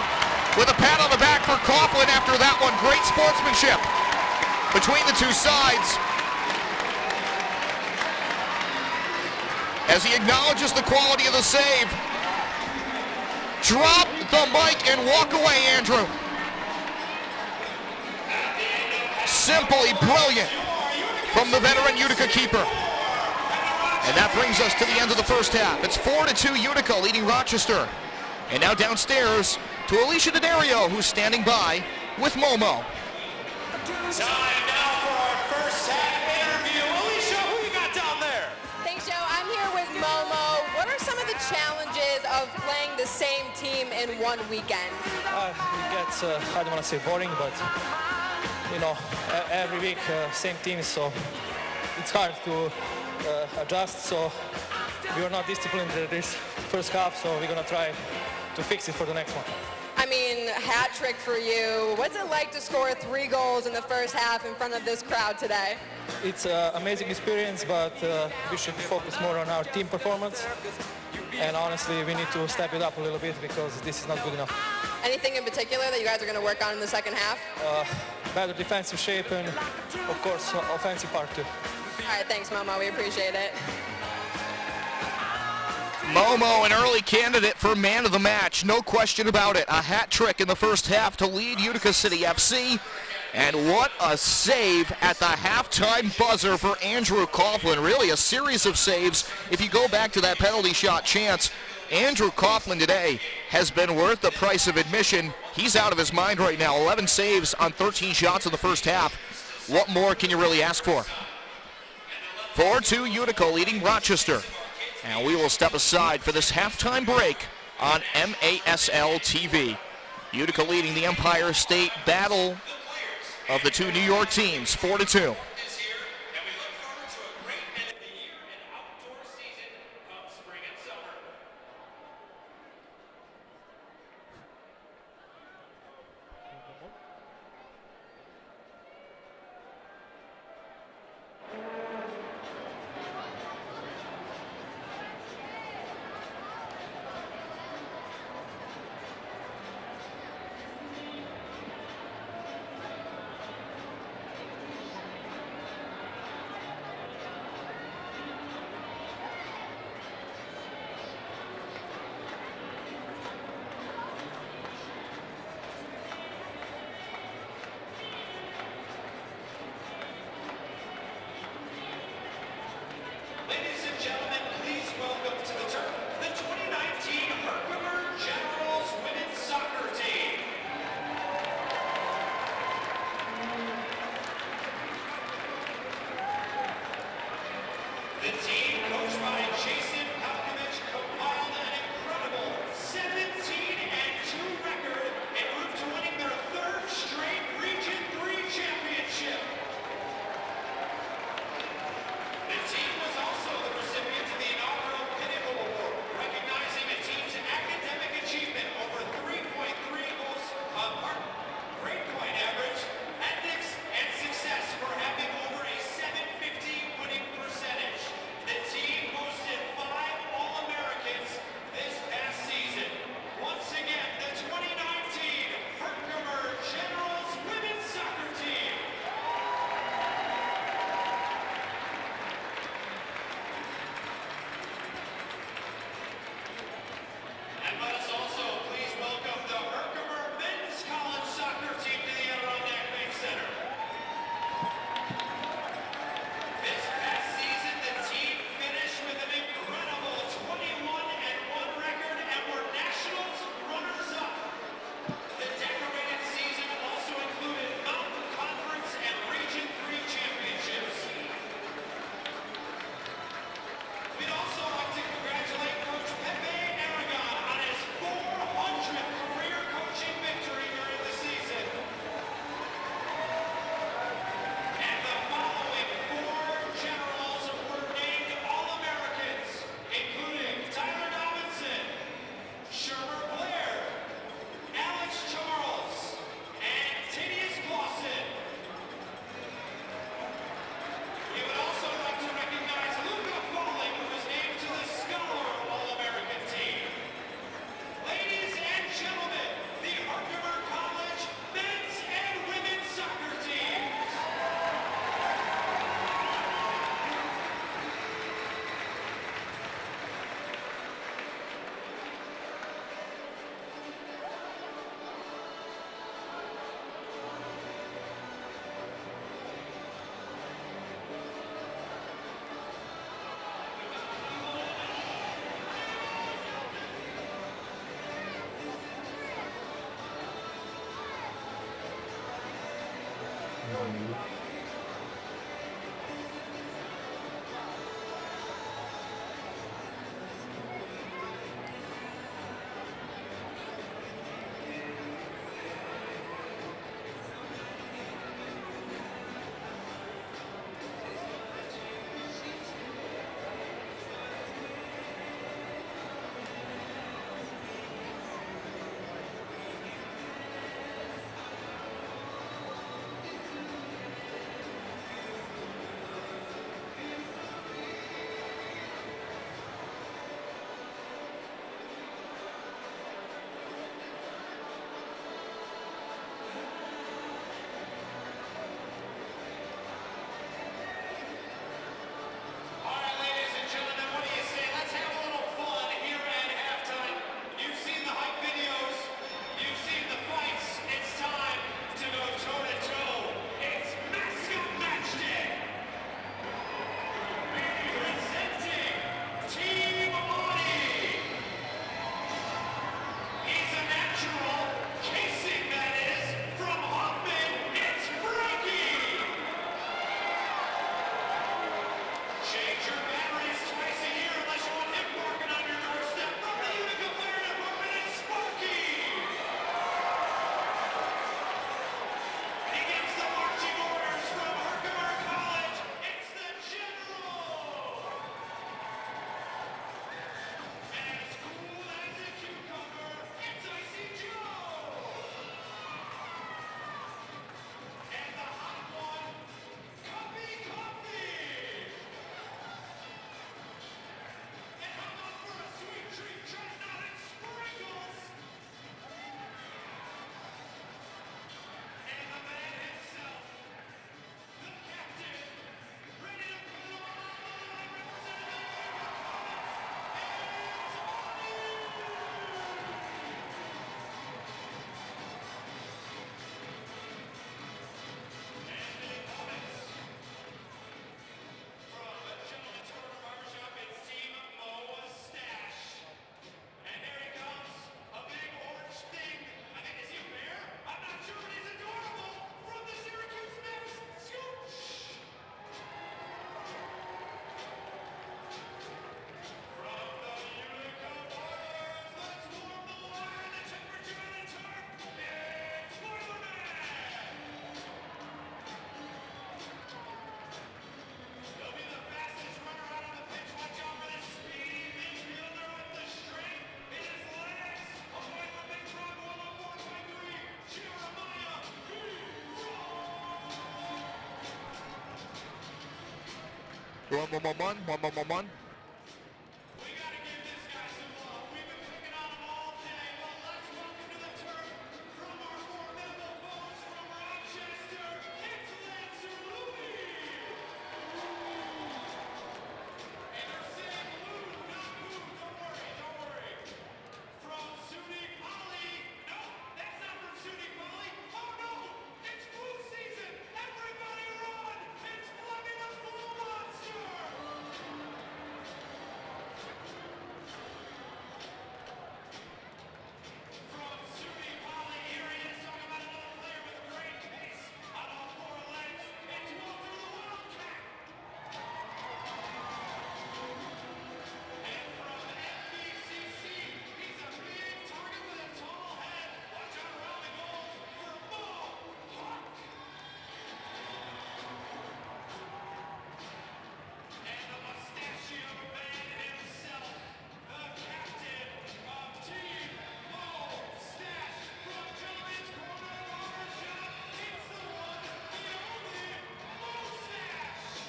with a pat on the back for Coughlin after that one. Great sportsmanship between the two sides, as he acknowledges the quality of the save. Drop the mic and walk away, Andrew. Simply brilliant from the veteran Utica keeper. And that brings us to the end of the first half. It's 4-2 Utica leading Rochester. And now downstairs to Alicia D'Addario, who's standing by with Momo. Time now for our first half interview. Alicia, who you got down there? Thanks, Joe. I'm here with Momo. What are some of the challenges of playing the same team in one weekend? It gets, I don't want to say boring, but, you know, every week, same team, so it's hard to adjust. So we were not disciplined this first half, so we're going to try to fix it for the next one. I mean, hat trick for you. What's it like to score 3 goals in the first half in front of this crowd today? It's an amazing experience, but we should focus more on our team performance. And honestly, we need to step it up a little bit because this is not good enough. Anything in particular that you guys are going to work on in the second half? Better defensive shape and, of course, offensive part too. All right, thanks, Momo. We appreciate it. Momo, an early candidate for man of the match, no question about it. A hat trick in the first half to lead Utica City FC. And what a save at the halftime buzzer for Andrew Coughlin. Really a series of saves. If you go back to that penalty shot chance, Andrew Coughlin today has been worth the price of admission. He's out of his mind right now. 11 saves on 13 shots in the first half. What more can you really ask for? 4-2 Utica leading Rochester. And we will step aside for this halftime break on MASL TV. Utica leading the Empire State battle of the two New York teams, 4-2. One. We gotta give this guy some love. We've been picking on him all day, but let's welcome to the turf from our formidable foes from Rochester, it's Lancer Louie! And they're saying Lou, not Lou, don't worry. From SUNY Poly, no, that's not from SUNY Poly. Oh no, it's flu season, everybody run! It's Fleming the Flu Monster! From SUNY Poly, here he is talking about another player with a great pace on all four legs. It's Walter the Wildcat. And from FBCC, he's a big target with a tall head. Watch out around the goals for Mo Hawk. And the mustachioed man himself, the captain of Team Mo-Stache from Giants Corner Barbershop. It's the one, the only Mo-Stache.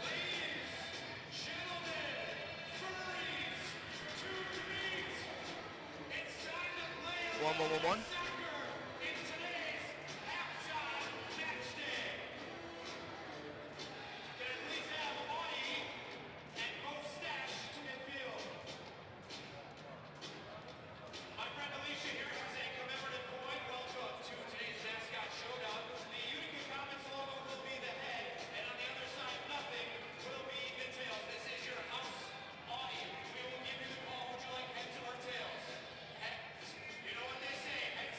Ladies, gentlemen, furries, to meet. It's time to play a little One. soccer in today's halftime match day. Can I please have Audie and Mo-Stache to midfield? My friend Alicia here has a commemorative coin. Welcome to today's mascot showdown. The Utica Commons logo will be the head, and on the other side, nothing will be the tails. This is your house, Audie. We will give you the call. Would you like heads or tails? Heads. You know what they say, heads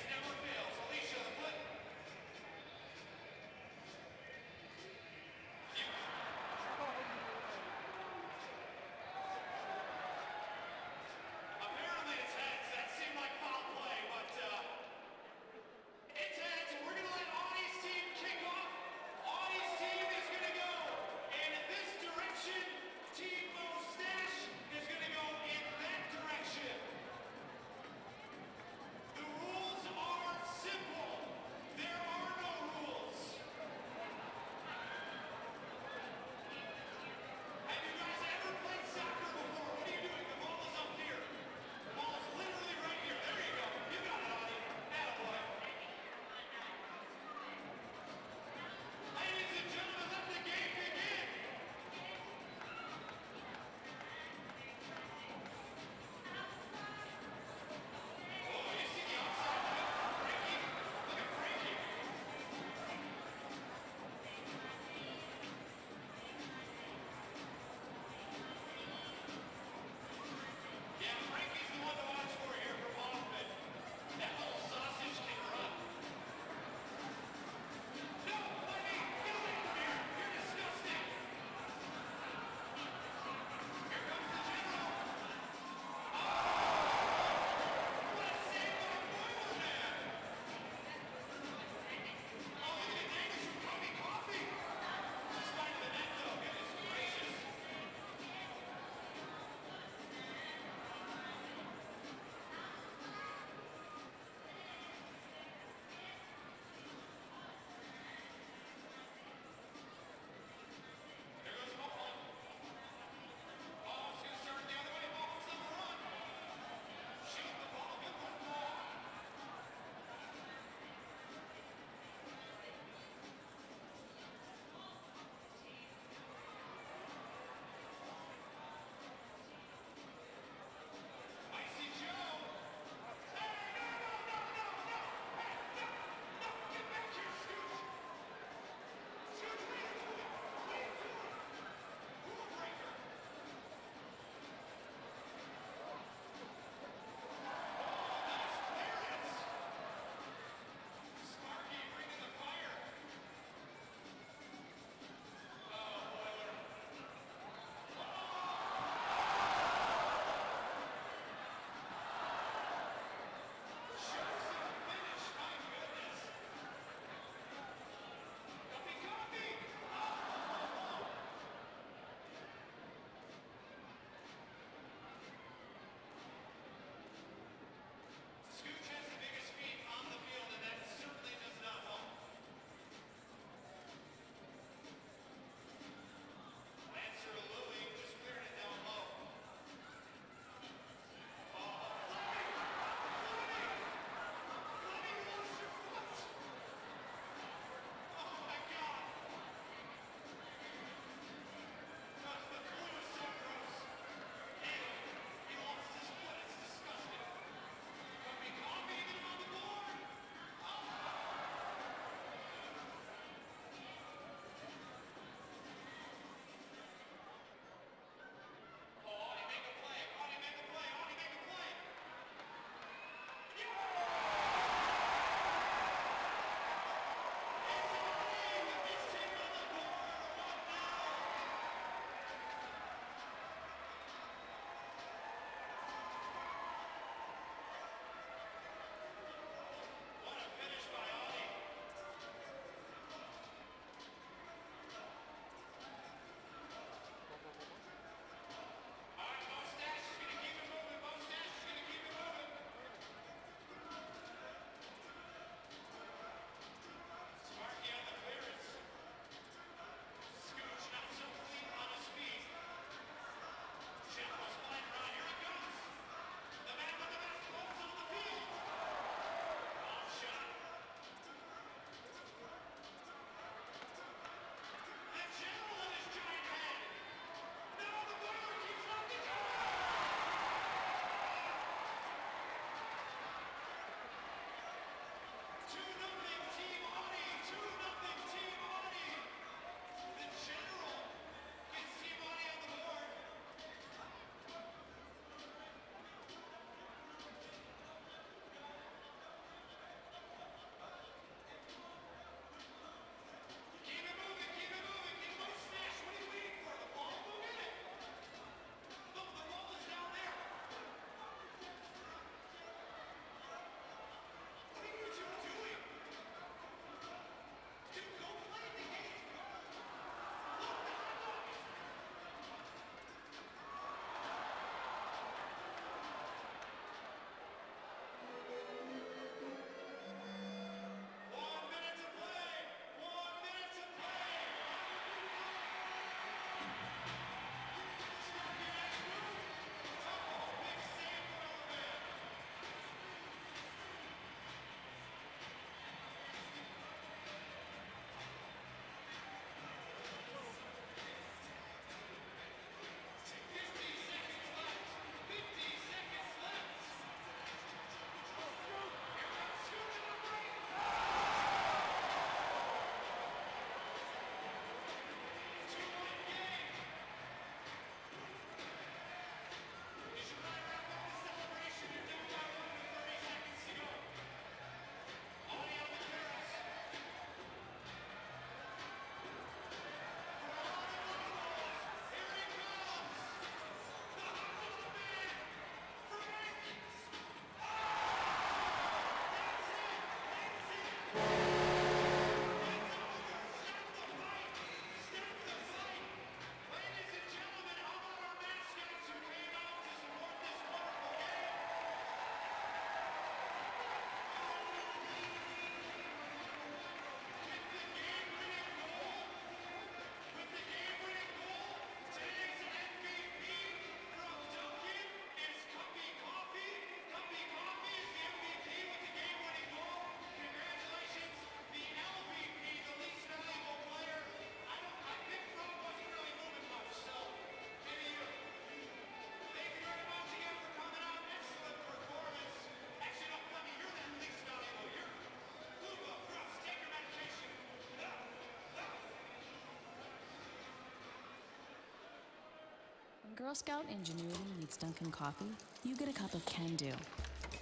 When Girl Scout ingenuity meets Dunkin' coffee, you get a cup of can-do.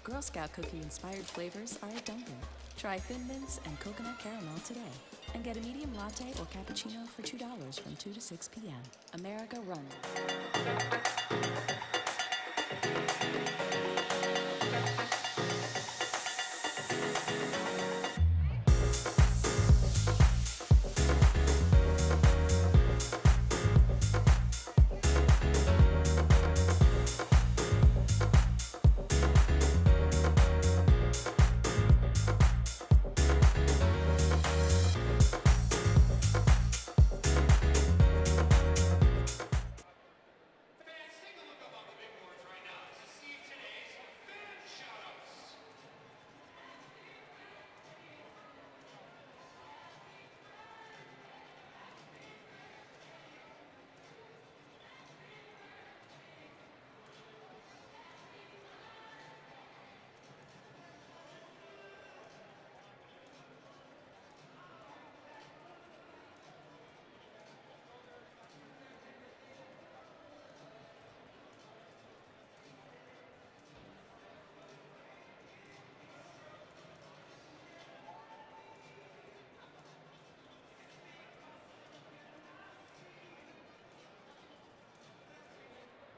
Girl Scout cookie-inspired flavors are at Dunkin'. Try Thin Mints and Coconut Caramel today. And get a medium latte or cappuccino for $2 from 2 to 6 p.m. America runs. Fans, take a look up on the big boards right now to see today's fan shoutouts.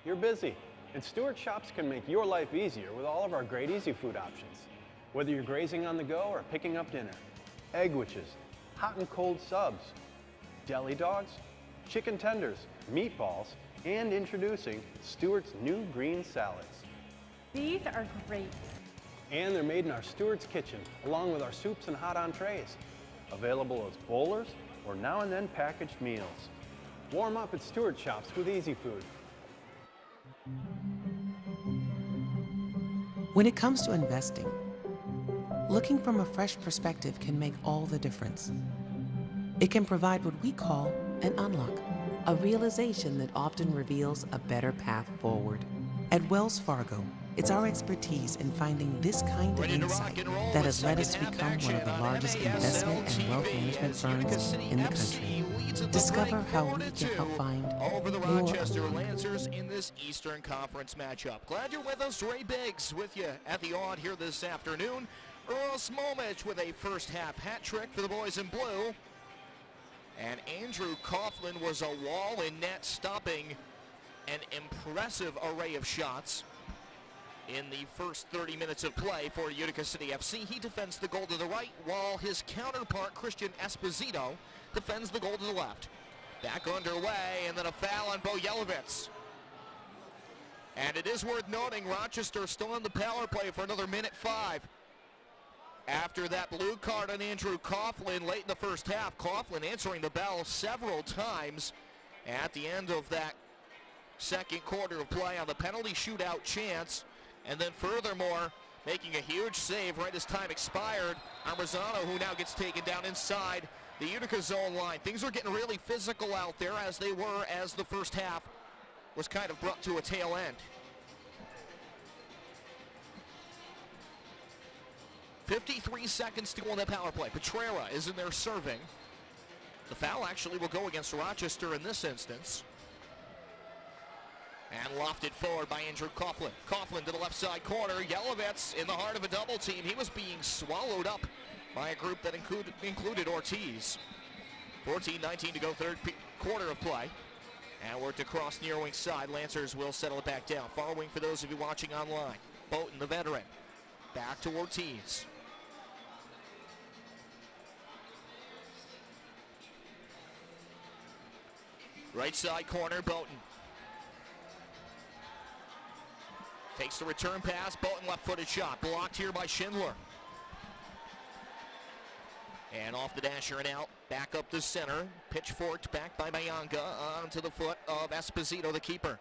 You're busy, and Stewart Shops can make your life easier with all of our great easy food options. Whether you're grazing on the go or picking up dinner, egg witches, hot and cold subs, deli dogs, chicken tenders, meatballs, and introducing Stewart's new green salads. These are great. And they're made in our Stewart's kitchen, along with our soups and hot entrees. Available as bowlers or now and then packaged meals. Warm up at Stewart Shops with easy food. When it comes to investing, looking from a fresh perspective can make all the difference. It can provide what we call an unlock, a realization that often reveals a better path forward. At Wells Fargo, it's our expertise in finding this kind of insight that has led us to become one of the largest investment and wealth management firms in the country. Discover how we can help find over the your Rochester Lancers in this Eastern Conference matchup. Glad you're with us. Ray Biggs with you at the odd here this afternoon. Earl Smolmich with a first-half hat trick for the boys in blue. And Andrew Coughlin was a wall in net, stopping an impressive array of shots in the first 30 minutes of play for Utica City FC. He defends the goal to the right, while his counterpart, Christian Esposito, defends the goal to the left. Back underway, and then a foul on Bo Yelovitz. And it is worth noting, Rochester still on the power play for another minute 5. After that blue card on Andrew Coughlin late in the first half, Coughlin answering the bell several times at the end of that second quarter of play on the penalty shootout chance. And then furthermore, making a huge save right as time expired on Rosano, who now gets taken down inside the Utica zone line. Things are getting really physical out there, as they were as the first half was kind of brought to a tail end. 53 seconds to go on that power play. Petrera is in there serving. The foul actually will go against Rochester in this instance. And lofted forward by Andrew Coughlin. Coughlin to the left side corner. Yelovitz in the heart of a double team. He was being swallowed up by a group that included Ortiz. 14-19 to go, third quarter of play. And worked across near wing side. Lancers will settle it back down. Far wing for those of you watching online. Boughton, the veteran. Back to Ortiz. Right side corner, Boughton. Takes the return pass, Boughton left-footed shot. Blocked here by Schindler. And off the dasher and out, back up the center. Pitchforked back by Mayanga onto the foot of Esposito, the keeper.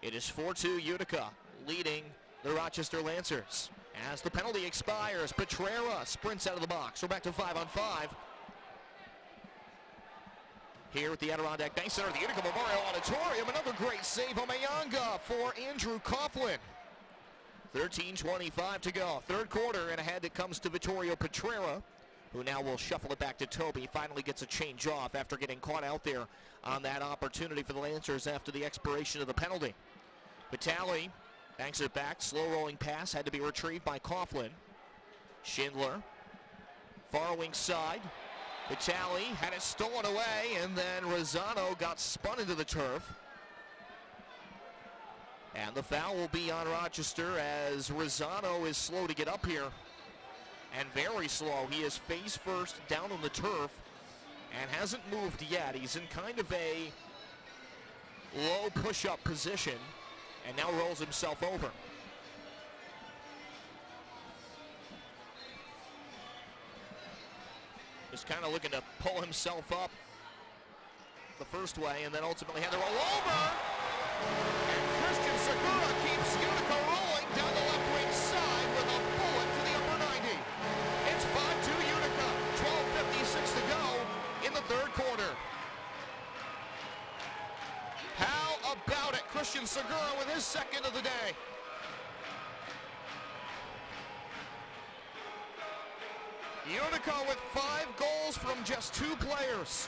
It is 4-2 Utica, leading the Rochester Lancers. As the penalty expires, Petrera sprints out of the box. We're back to 5-on-5. Here at the Adirondack Bank Center, the Utica Memorial Auditorium. Another great save on Mayanga for Andrew Coughlin. 13:25 to go. Third quarter, and ahead it comes to Vittorio Petrera, who now will shuffle it back to Toby. Finally gets a change off after getting caught out there on that opportunity for the Lancers after the expiration of the penalty. Vitale banks it back. Slow rolling pass had to be retrieved by Coughlin. Schindler, far wing side. Vitale had it stolen away, and then Rosano got spun into the turf. And the foul will be on Rochester as Rosano is slow to get up here. And very slow. He is face first down on the turf and hasn't moved yet. He's in kind of a low push-up position and now rolls himself over. Just kind of looking to pull himself up the first way and then ultimately had to roll over. And Christian Segura keeps Utica rolling down the left wing side with a bullet to the upper 90. It's 5-2 Utica, 12:56 to go in the third quarter. How about it? Christian Segura with his second of the day. Utica with 5 goals from just 2 players,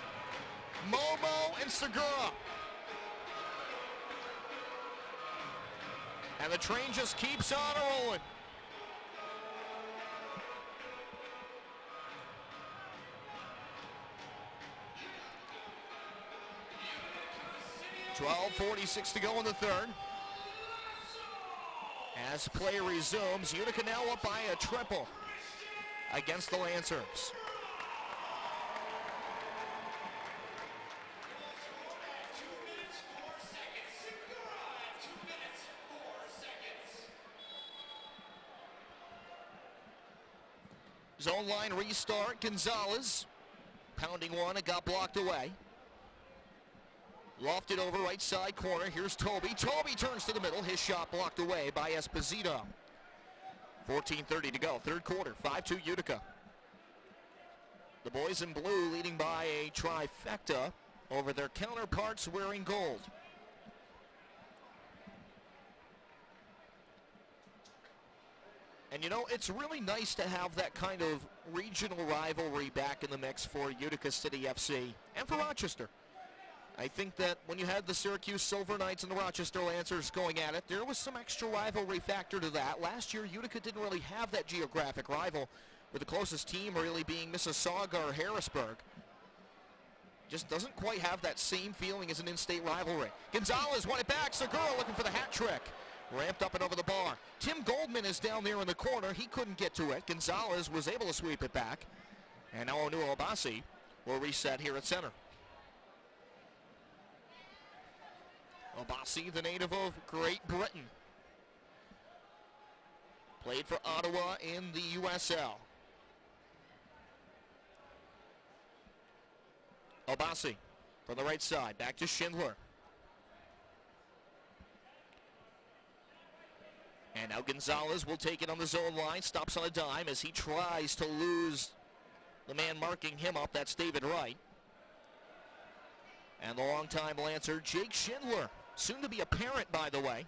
Momo and Segura. And the train just keeps on rolling. .46 to go in the third. As play resumes, Utica now up by a triple against the Lancers. Zone line restart. Gonzalez pounding one. It got blocked away. Lofted over right side corner. Here's Toby. Toby turns to the middle. His shot blocked away by Esposito. 14:30 to go. Third quarter. 5-2 Utica. The boys in blue leading by a trifecta over their counterparts wearing gold. And you know, it's really nice to have that kind of regional rivalry back in the mix for Utica City FC and for Rochester. I think that when you had the Syracuse Silver Knights and the Rochester Lancers going at it, there was some extra rivalry factor to that. Last year, Utica didn't really have that geographic rival, with the closest team really being Mississauga or Harrisburg. Just doesn't quite have that same feeling as an in-state rivalry. Gonzalez won it back. Segura looking for the hat trick. Ramped up and over the bar. Tim Goldman is down there in the corner. He couldn't get to it. Gonzalez was able to sweep it back. And now Onua Obasi will reset here at center. Obasi, the native of Great Britain. Played for Ottawa in the USL. Obasi from the right side. Back to Schindler. And now Gonzalez will take it on the zone line. Stops on a dime as he tries to lose the man marking him up. That's David Wright. And the longtime Lancer, Jake Schindler. Soon to be a parent, by the way.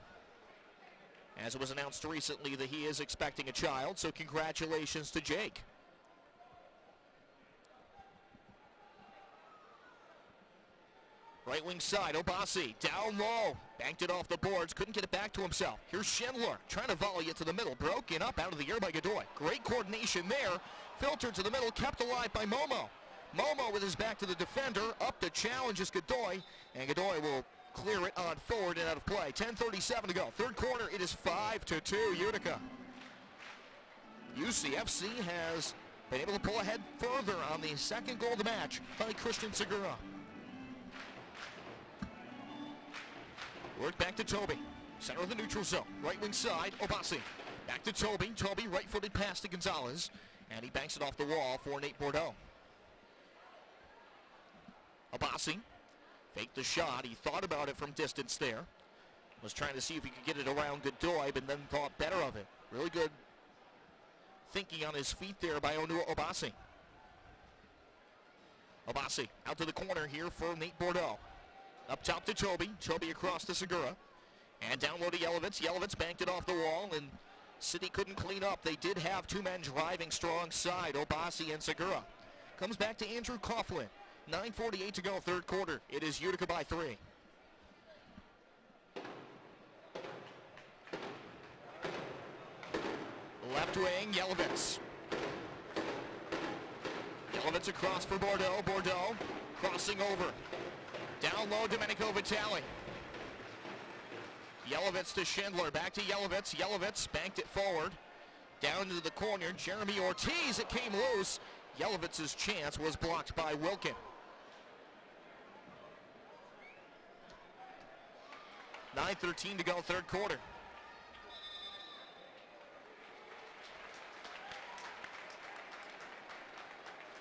As it was announced recently that he is expecting a child. So congratulations to Jake. Right wing side, Obasi down low. Banked it off the boards, couldn't get it back to himself. Here's Schindler, trying to volley it to the middle. Broken up out of the air by Godoy. Great coordination there. Filtered to the middle, kept alive by Momo. Momo with his back to the defender. Up to challenge is Godoy. And Godoy will clear it on forward and out of play. 10:37 to go. Third quarter, it is 5-2 Utica. UCFC has been able to pull ahead further on the second goal of the match by Christian Segura. Work back to Toby. Center of the neutral zone. Right wing side, Obasi. Back to Toby. Toby right-footed pass to Gonzalez. And he banks it off the wall for Nate Bordeaux. Obasi faked the shot. He thought about it from distance there. Was trying to see if he could get it around Godoy, but then thought better of it. Really good thinking on his feet there by Onua Obasi. Obasi out to the corner here for Nate Bordeaux. Up top to Toby. Toby across to Segura. And down low to Yelovitz. Yelovitz banked it off the wall and City couldn't clean up. They did have two men driving strong side, Obasi and Segura. Comes back to Andrew Coughlin. 9:48 to go, third quarter. It is Utica by 3. Left wing, Yelovitz. Yelovitz across for Bordeaux. Bordeaux crossing over. Down low, Domenico Vitale. Yelovitz to Schindler. Back to Yelovitz. Yelovitz banked it forward. Down into the corner. Jeremy Ortiz. It came loose. Yelovitz's chance was blocked by Wilkin. 9:13 to go, third quarter.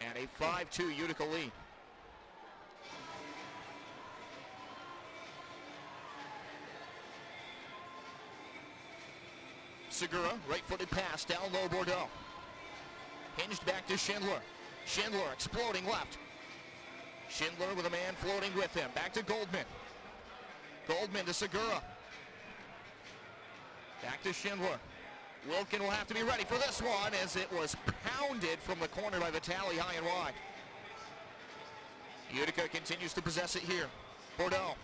And a 5-2 Utica lead. Segura, right-footed pass, down low, Bordeaux. Hinged back to Schindler. Schindler exploding left. Schindler with a man floating with him. Back to Goldman. Goldman to Segura. Back to Schindler. Wilkin will have to be ready for this one as it was pounded from the corner by Vitale high and wide. Utica continues to possess it here. Bordeaux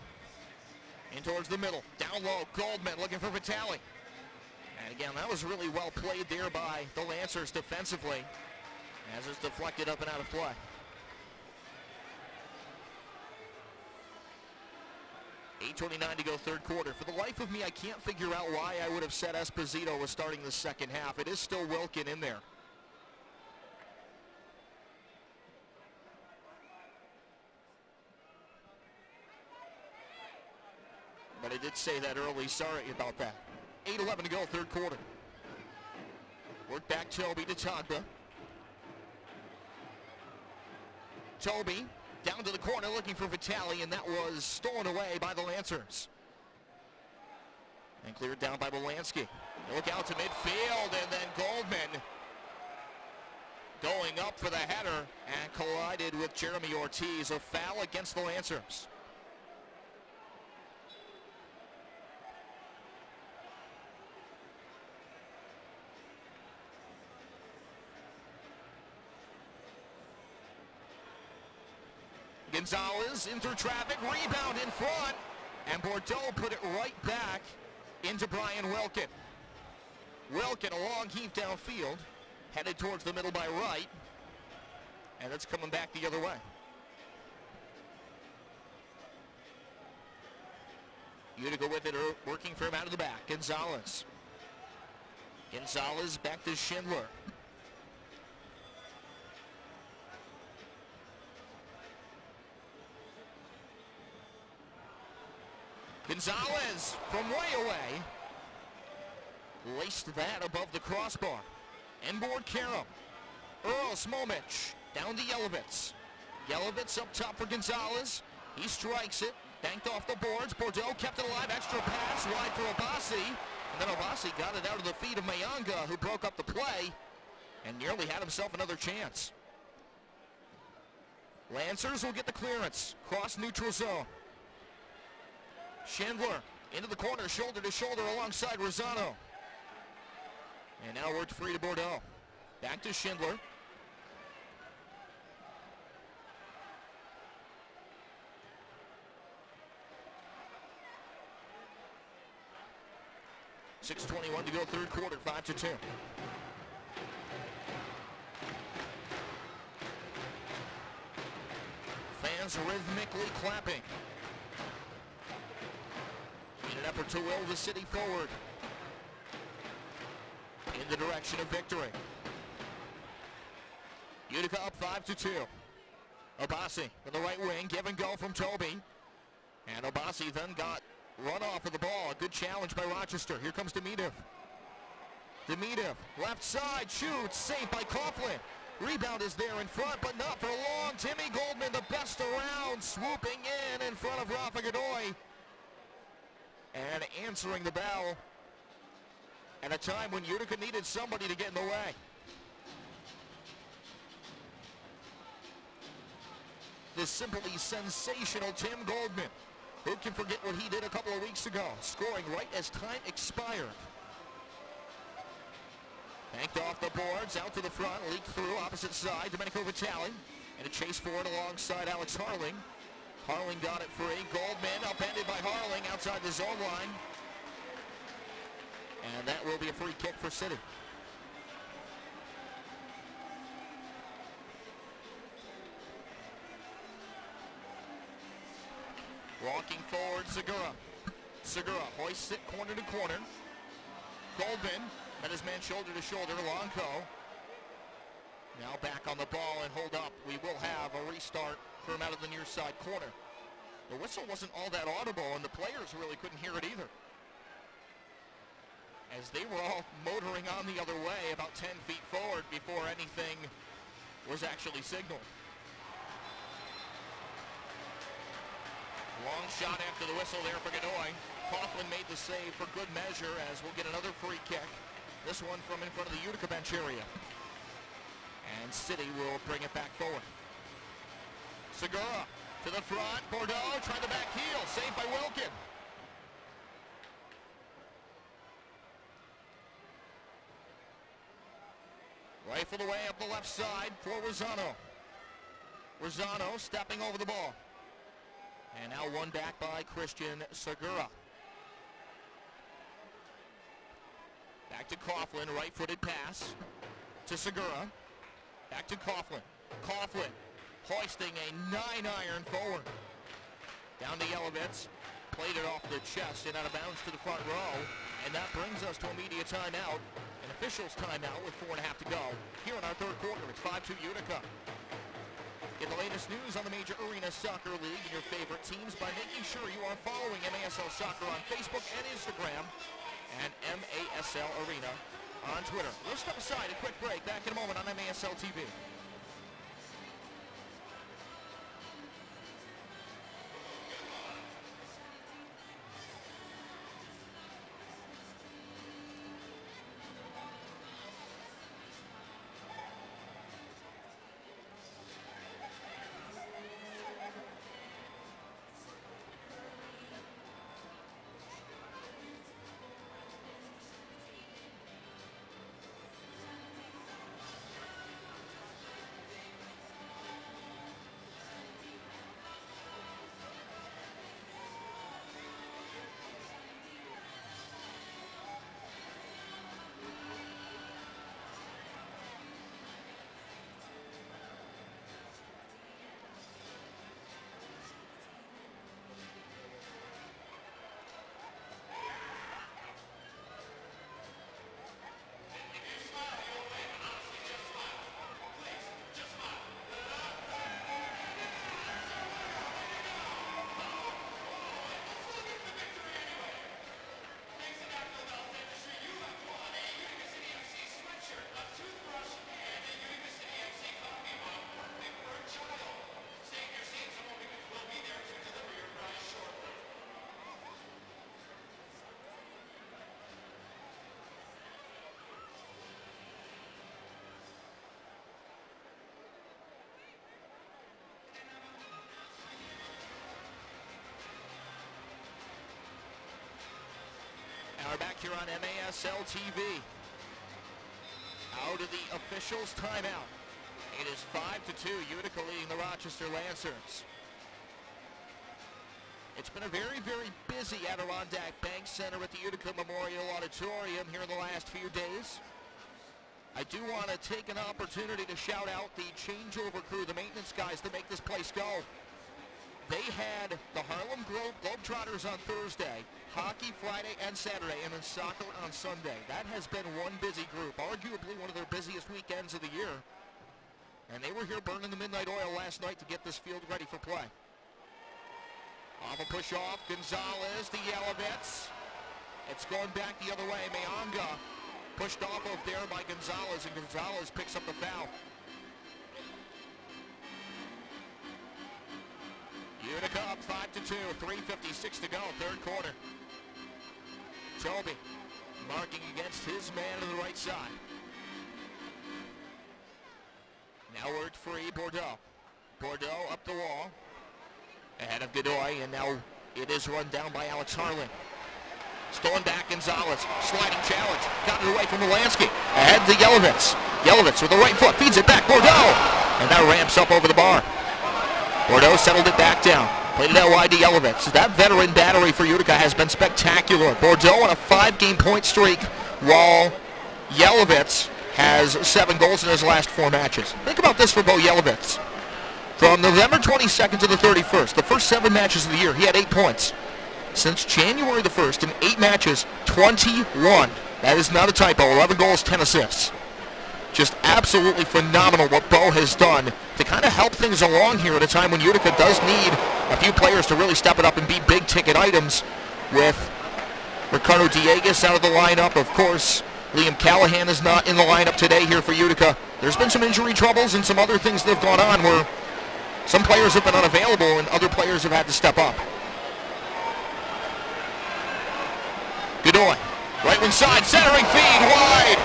in towards the middle. Down low, Goldman looking for Vitale. And again, that was really well played there by the Lancers defensively as it's deflected up and out of play. $8:29 to go, third quarter. For the life of me, I can't figure out why I would have said Esposito was starting the second half. It is still Wilkin in there. But I did say that early. Sorry about that. 8:11 to go, third quarter. Work back Toby to Togba. Toby down to the corner looking for Vitale, and that was stolen away by the Lancers. And cleared down by Molansky. Look out to midfield, and then Goldman going up for the header and collided with Jeremy Ortiz. A foul against the Lancers. Gonzalez in through traffic, rebound in front, and Bordeaux put it right back into Brian Wilkin. Wilkin, a long heave downfield, headed towards the middle by right, and it's coming back the other way. Utica with it, working for him out of the back. Gonzalez. Gonzalez back to Schindler. Gonzalez from way away. Laced that above the crossbar. Inboard Karam. Earl Smomich down to Yelovitz. Yelovitz up top for Gonzalez. He strikes it. Banked off the boards. Bordeaux kept it alive. Extra pass wide for Obasi. And then Obasi got it out of the feet of Mayanga, who broke up the play and nearly had himself another chance. Lancers will get the clearance. Cross neutral zone. Schindler into the corner, shoulder to shoulder alongside Rosano. And now worked free to Bordeaux. Back to Schindler. $6:21 to go, third quarter, 5-2. Fans rhythmically clapping in an effort to will the city forward in the direction of victory. Utica up 5-2. Obasi with the right wing, give and go from Toby. And Obasi then got run off of the ball. A good challenge by Rochester. Here comes Demidov. Demidov, left side, shoots, saved by Coughlin. Rebound is there in front, but not for long. Timmy Goldman, the best around, swooping in front of Rafa Godoy. And answering the bell at a time when Utica needed somebody to get in the way. The simply sensational Tim Goldman. Who can forget what he did a couple of weeks ago, scoring right as time expired. Banked off the boards, out to the front, leaked through, opposite side, Domenico Vitale. And a chase forward alongside Alex Harling. Harling got it free. Goldman upended by Harling outside the zone line. And that will be a free kick for City. Walking forward, Segura. Segura hoists it corner to corner. Goldman had his man shoulder to shoulder. Lonco now back on the ball and hold up. We will have a restart from out of the near side corner. The whistle wasn't all that audible, and the players really couldn't hear it either, as they were all motoring on the other way about 10 feet forward before anything was actually signaled. Long shot after the whistle there for Godoy. Coughlin made the save for good measure, as we'll get another free kick. This one from in front of the Utica bench area. And City will bring it back forward. Segura to the front. Bordeaux trying the back heel. Saved by Wilkin. Rifled away up the left side for Rosano. Rosano stepping over the ball. And now won back by Christian Segura. Back to Coughlin, right-footed pass to Segura. Back to Coughlin. Coughlin hoisting a 9-iron forward. Down to Yelovitz. Played it off the chest and out of bounds to the front row. And that brings us to immediate timeout. An official's timeout with 4.5 to go. Here in our third quarter, it's 5-2 Utica. Get the latest news on the Major Arena Soccer League and your favorite teams by making sure you are following MASL Soccer on Facebook and Instagram, and MASL Arena on Twitter. We'll step aside a quick break. Back in a moment on MASL TV. And we're back here on MASL TV. Out of the officials' timeout. It is 5-2, Utica leading the Rochester Lancers. It's been a very, very busy Adirondack Bank Center at the Utica Memorial Auditorium here in the last few days. I do want to take an opportunity to shout out the changeover crew, the maintenance guys that make this place go. They had the Harlem Globetrotters on Thursday, hockey Friday and Saturday, and then soccer on Sunday. That has been one busy group, arguably one of their busiest weekends of the year. And they were here burning the midnight oil last night to get this field ready for play. Off a push off, Gonzalez to Yelovitz. It's going back the other way. Mayanga pushed off there by Gonzalez, and Gonzalez picks up the foul. Utica up 5-2, 3:56 to go, third quarter. Toby marking against his man to the right side. Now worked free, Bordeaux. Bordeaux up the wall. Ahead of Godoy, and now it is run down by Alex Harling. Stolen back Gonzalez. Sliding challenge. Got it away from Mulansky. Ahead to Yelovitz. Yelovitz with the right foot. Feeds it back. Bordeaux. And that ramps up over the bar. Bordeaux settled it back down. Played it out wide to Yelovitz. That veteran battery for Utica has been spectacular. Bordeaux on a 5-game point streak, while Yelovitz has 7 goals in his last 4 matches. Think about this for Bo Yelovitz. From November 22nd to the 31st, the first 7 matches of the year, he had 8 points. Since January the 1st, in 8 matches, 21. That is not a typo. 11 goals, 10 assists. Just absolutely phenomenal what Bo has done to kind of help things along here at a time when Utica does need a few players to really step it up and be big-ticket items, with Ricardo Diegues out of the lineup. Of course, Liam Callahan is not in the lineup today here for Utica. There's been some injury troubles and some other things that have gone on where some players have been unavailable and other players have had to step up. Godoy, right wing side, centering feed, wide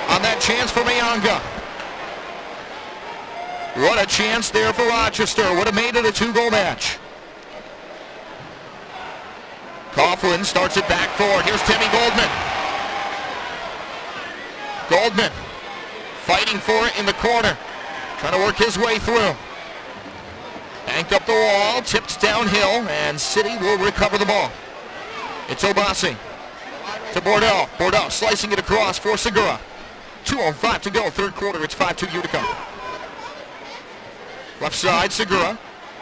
on that chance for Mayanga. What a chance there for Rochester. Would have made it a 2-goal match. Coughlin starts it back forward. Here's Timmy Goldman. Goldman fighting for it in the corner. Trying to work his way through. Banked up the wall, tipped downhill, and City will recover the ball. It's Obasi to Bordeaux. Bordeaux slicing it across for Segura. 2:05 to go, 3rd quarter. It's 5-2 Utica. Left side, Segura.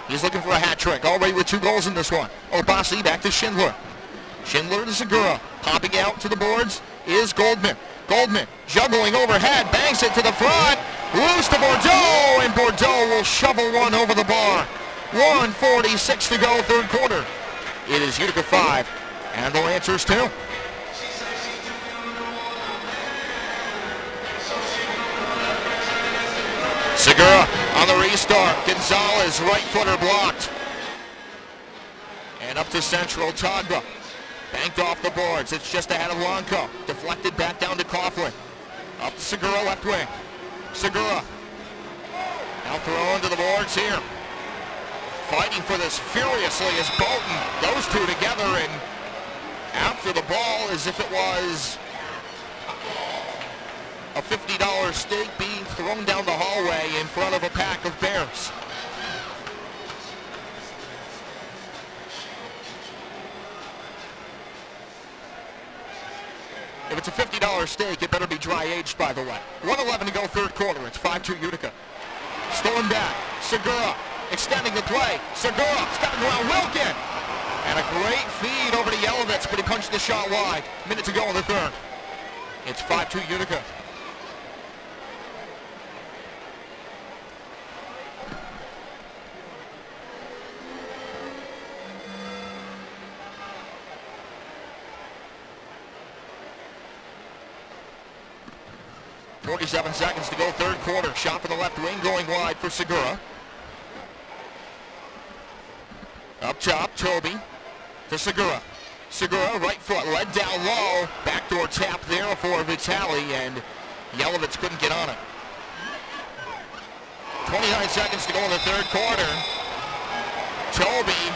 He's looking for a hat trick, already with 2 goals in this one. Obasi back to Schindler. Schindler to Segura. Popping out to the boards is Goldman. Goldman juggling overhead, bangs it to the front. Loose to Bordeaux, and Bordeaux will shovel one over the bar. 1:46 to go, 3rd quarter. It is Utica 5, and the Lancers 2. Segura on the restart. Gonzalez, right footer blocked. And up to central, Tagba. Banked off the boards. It's just ahead of Lonco. Deflected back down to Coughlin. Up to Segura, left wing. Segura. Now thrown to the boards here. Fighting for this furiously as Bolton. Those two together, and after the ball as if it was a $50 steak being thrown down the hallway in front of a pack of bears. If it's a $50 steak, it better be dry aged, by the way. 1:11 to go, 3rd quarter. It's 5-2 Utica. Stolen back. Segura extending the play. Segura stepping around Wilkin. And a great feed over to Yelovitz, but he punched the shot wide. Minute to go in the 3rd. It's 5-2 Utica. .47 seconds to go, 3rd quarter. Shot from the left wing, going wide for Segura. Up top, Toby to Segura. Segura, right foot, led down low. Backdoor tap there for Vitale, and Yelovitz couldn't get on it. 29 seconds to go in the 3rd quarter. Toby,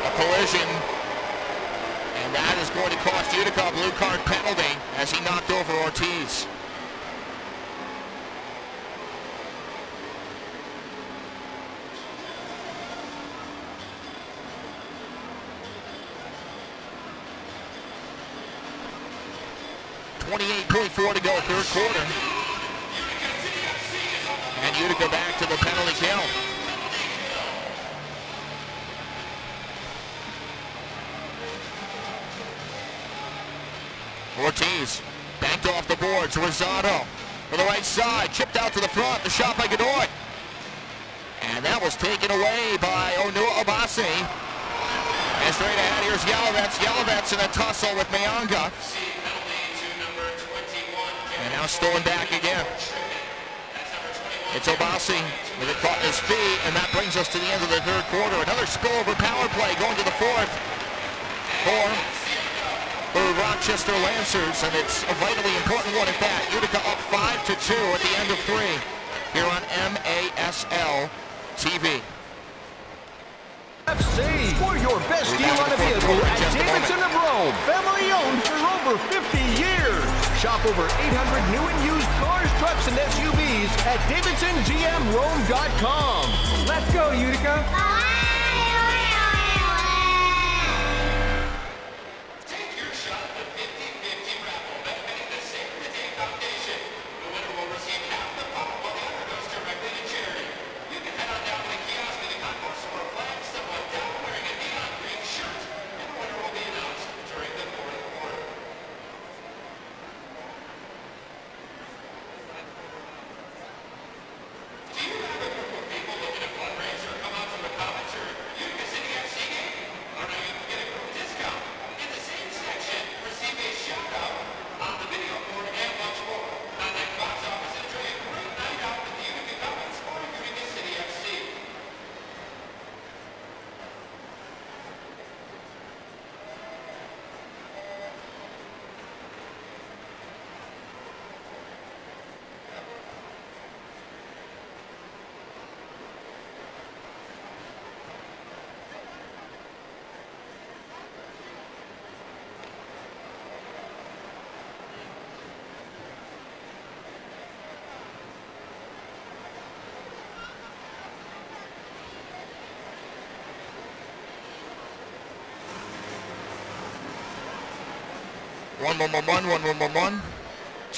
a collision. And that is going to cost Utica a blue card penalty as he knocked over Ortiz. .4 to go, 3rd quarter. And Utica back to the penalty kill. Ortiz banked off the boards. Rosado for the right side. Chipped out to the front. The shot by Godoy. And that was taken away by Onua Obasi. And straight ahead, here's Yelovitz. Yelovitz in a tussle with Mayanga. And now stolen back again. It's Obasi with it caught in his feet, and that brings us to the end of the 3rd quarter. Another spillover power play going to the 4th for Rochester Lancers, and it's a vitally important one at that. Utica up 5-2 at the end of 3 here on MASL TV. FC for your your best deal on a vehicle at Davidson of Rome. Family owned for over 50 years. Shop over 800 new and used cars, trucks, and SUVs at DavidsonGMRome.com. Let's go, Utica. Take your shot at the 50-50 raffle benefiting the Save the Day Foundation. The winner will receive half the pot while the other goes directly to charity. You can head on down to the kiosk in the concourse for a flag, someone down wearing a neon green shirt, and the winner will be announced during the fourth quarter. Do you have a group of people looking to fundraise or come out to a Comets or Utica City FC game? Or now you can get a group discount. In the same section, receive a shout-out on the video board and much more. Contact box office and enjoy a great night out with the Utica Comets or Utica City FC. One, 2,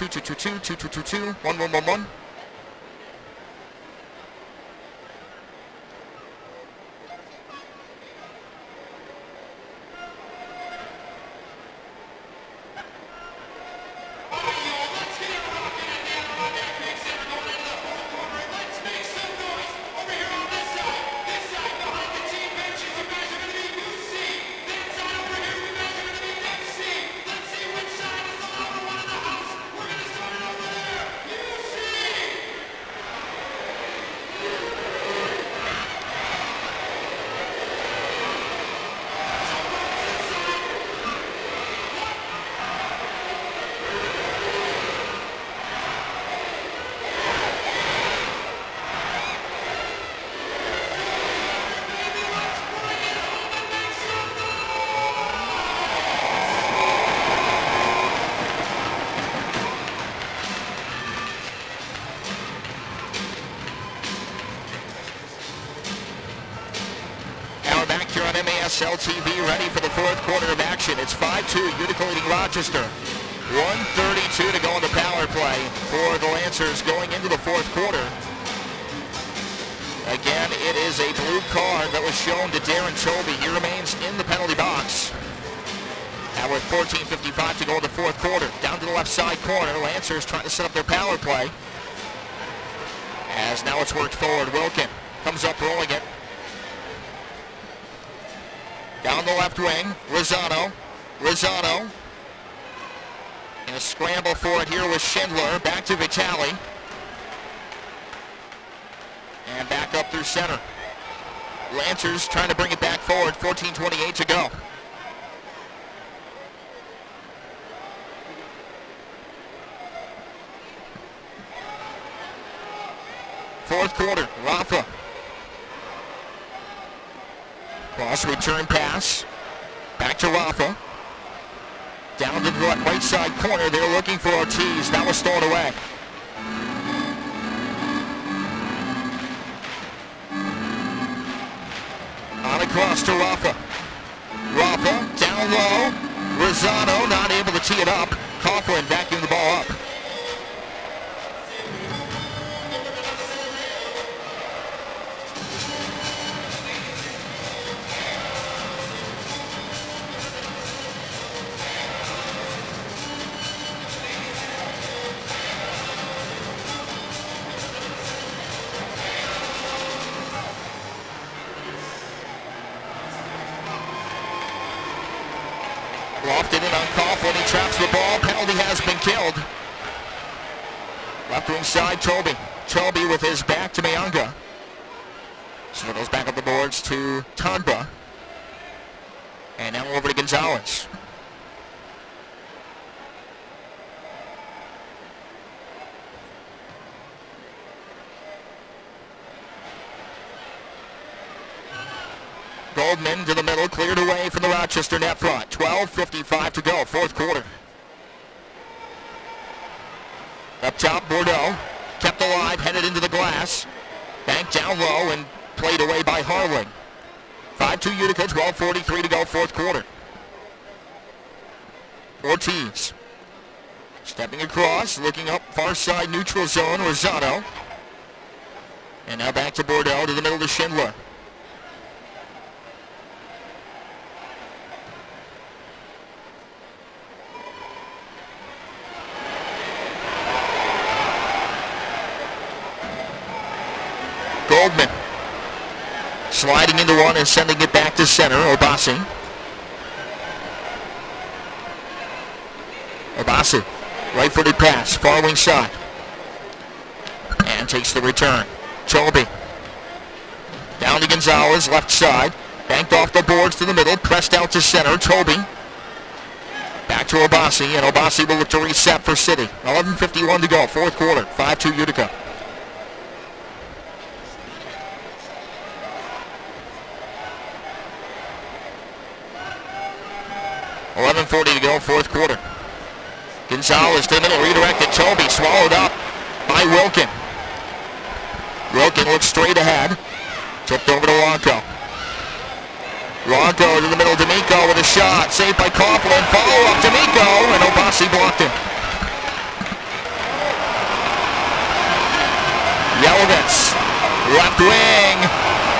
2, 2, 2, 2, 2, 2, 2, 1. Let's get it rocking at the Adirondack Creek Center going into the fourth quarter, and let's make some noise over here on this side. This side, behind the team benches, you guys are going to be UC. That side over here, you guys are going to be FC. Let's see which side is the louder one in the house. We're going to start it over there. UC! Now we're back here on MASL TV, ready for the fourth quarter of action. It's 5-2, Utica leading Rochester. 1:32 to go on the power play for the Lancers going into the fourth quarter. Again, it is a blue card that was shown to Darren Tobey. He remains in the penalty box. Now with 14:55 to go in the fourth quarter. Down to the left side corner, Lancers trying to set up their power play. As now it's worked forward, Wilkin comes up rolling it. Down the left wing, Rosano. In a scramble for it here with Schindler. Back to Vitale. And back up through center. Lancers trying to bring it back forward. 14:28 to go. Fourth quarter, Rafa. Cross return pass. Back to Rafa. Down to the right side corner. They're looking for Ortiz. That was stolen away. On across to Rafa. Down low. Rosano not able to tee it up. Coughlin vacuuming the ball up. Lofted in on Coughlin. He traps the ball. Penalty has been killed. Left wing side, Toby. Toby with his back to Mayunga. So it goes back up the boards to Tonba. And now over to Gonzalez. Goal Goldman to the middle, cleared away from the Rochester net front. 12:55 to go, fourth quarter. Up top, Bordeaux, kept alive, headed into the glass. Banked down low and played away by Harling. 5-2 Utica, 12:43 to go, fourth quarter. Ortiz. Stepping across, looking up far side neutral zone, Rosado. And now back to Bordeaux to the middle to Schindler. Goldman. Sliding into one and sending it back to center, Obasi. Obasi. Right-footed pass, far wing shot. And takes the return. Toby. Down to Gonzalez, left side. Banked off the boards to the middle, pressed out to center. Toby. Back to Obasi, and Obasi will look to reset for City. 11:51 to go, fourth quarter. 5-2 Utica. 11:40 to go, fourth quarter. Gonzalez to the middle, redirected. Toby swallowed up by Wilkin. Wilkin looks straight ahead. Tipped over to Lonco. Lonco to the middle, D'Amico with a shot. Saved by Coughlin. Follow up, D'Amico, and Obasi blocked him. Yelovitz, left wing,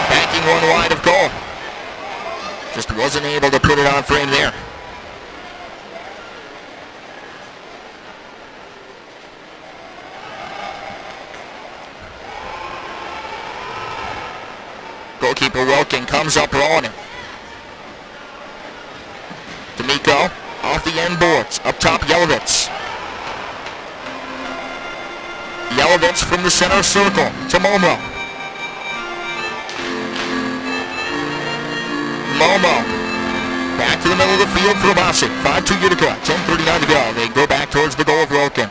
banking one wide of goal. Just wasn't able to put it on frame there. Goalkeeper Wilkin comes up rolling it. D'Amico off the end boards. Up top, Yelovitz. Yelovitz from the center circle to Momo. Momo back to the middle of the field for Obasi. 5-2 Utica. 10:39 to go. They go back towards the goal of Wilkin.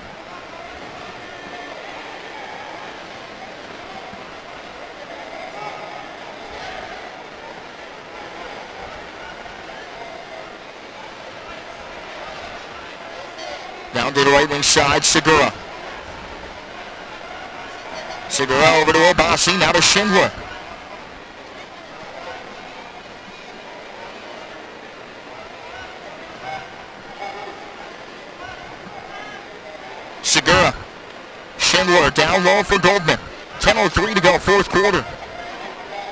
Down to the right wing side, Segura. Segura over to Obasi, now to Schindler. Segura. Schindler down low for Goldman. 10:03 to go, fourth quarter.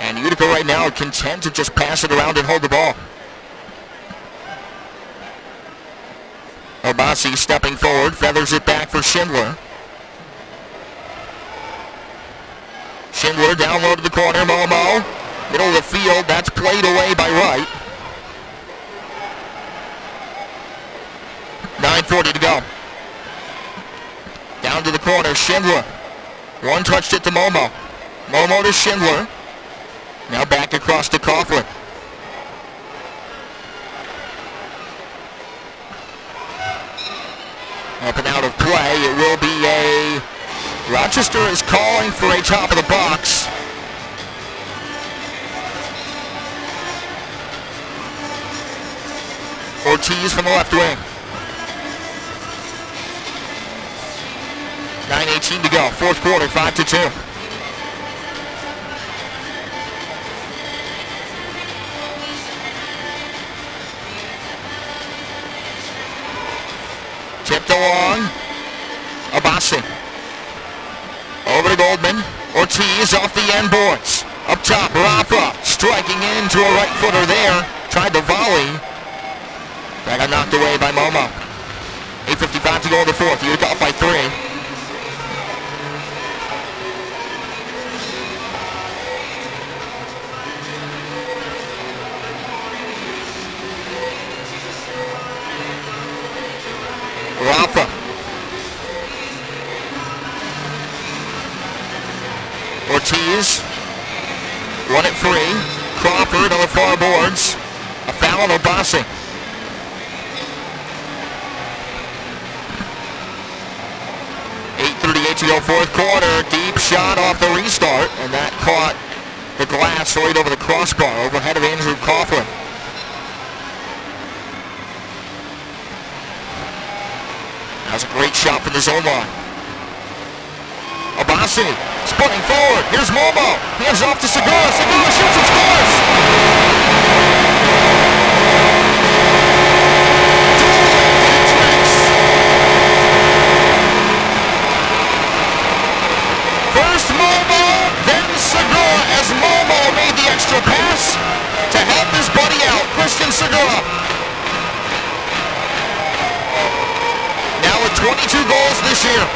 And Utica right now are content to just pass it around and hold the ball. Obasi stepping forward, feathers it back for Schindler. Schindler down low to the corner, Momo. Middle of the field, that's played away by Wright. 9:40 to go. Down to the corner, Schindler. One touched it to Momo. Momo to Schindler. Now back across to Coughlin. Up and out of play, it will be a... Rochester is calling for a top of the box. Ortiz from the left wing. 9:18 to go, fourth quarter, 5-2. Tipped along, Obasi. Over to Goldman, Ortiz off the end boards. Up top, Rafa striking into a right footer there. Tried to volley. That got knocked away by Momo. 8:55 to go in the fourth, Utica up by 3. Rafa. Ortiz. Won it free. Crawford on the far boards. A foul on Obasi. .38 to go, fourth quarter. Deep shot off the restart, and that caught The glass right over the crossbar, overhead of Andrew Coughlin. That was a great shot from the zone line. Abassi, spinning forward. Here's Momo. Hands off to Segura. Segura shoots and scores. First Momo, then Segura as Momo made the extra pass to help his buddy out, Christian Segura. Now with 22 goals this year.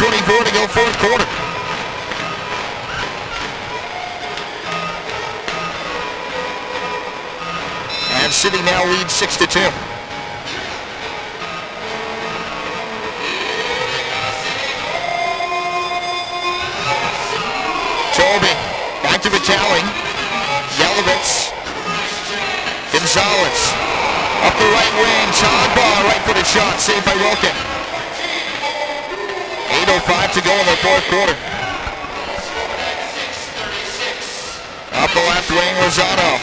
.24 to go, fourth quarter. And City now leads 6-2. Toby, back to Vitale. Yelovitz. Gonzalez. Up the right wing. Chagba, right-footed shot, saved by Wilkin. 8:05 to go in the fourth quarter. Up the left wing, Lozano.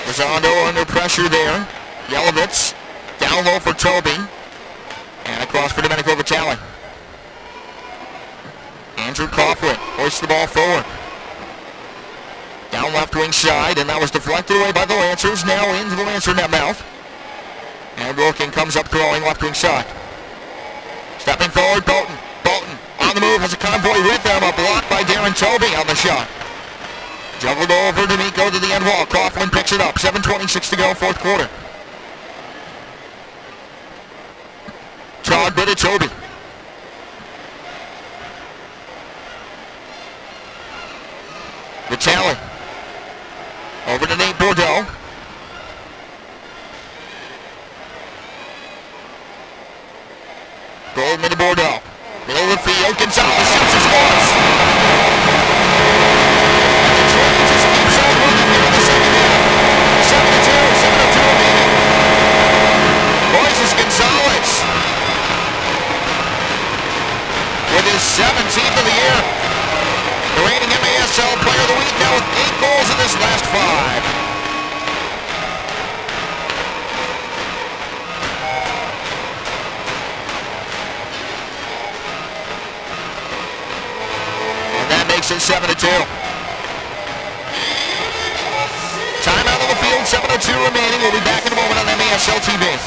Lozano under pressure there. Yelovitz down low for Toby. And across for Domenico Vitale. Andrew Coughlin hoists the ball forward. Down left wing side, and that was deflected away by the Lancers. Now into the Lancer net mouth. And Wilkin comes up throwing left wing side. Stepping forward, Bolton. Bolton on the move, has a convoy with them. A block by Darren Toby on the shot. Juggled over D'Amico to the end wall. Coughlin picks it up. 7:26 to go, fourth quarter. Todd bit at Toby. Vitale. Over to Nate Bordeaux. Goldman to Bordeaux. Middle of the field. Gonzalez shoots and scores. And Detroit just keeps on running here in the second half. 7-2 remaining. Moises Gonzalez with his 17th of the year. The reigning MASL Player of the Week now with 8 goals in this last 5. And 7-2. Timeout on the field, 7:02 remaining. We'll be back in a moment on MASL TV.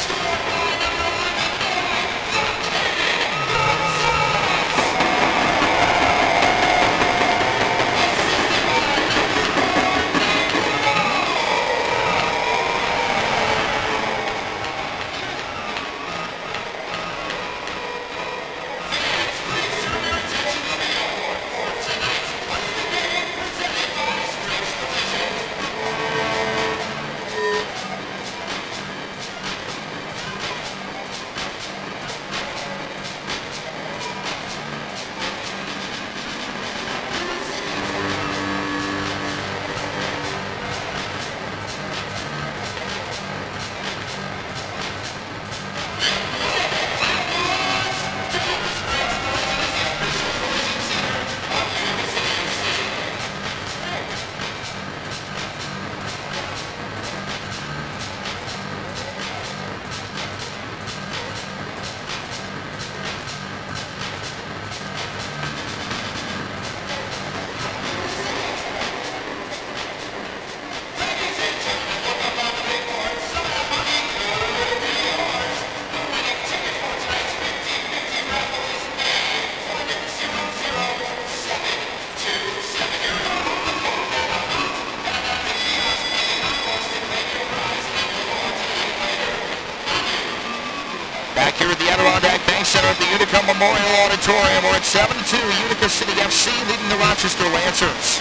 Center at the Utica Memorial Auditorium. We're at 7-2. Utica City FC leading the Rochester Lancers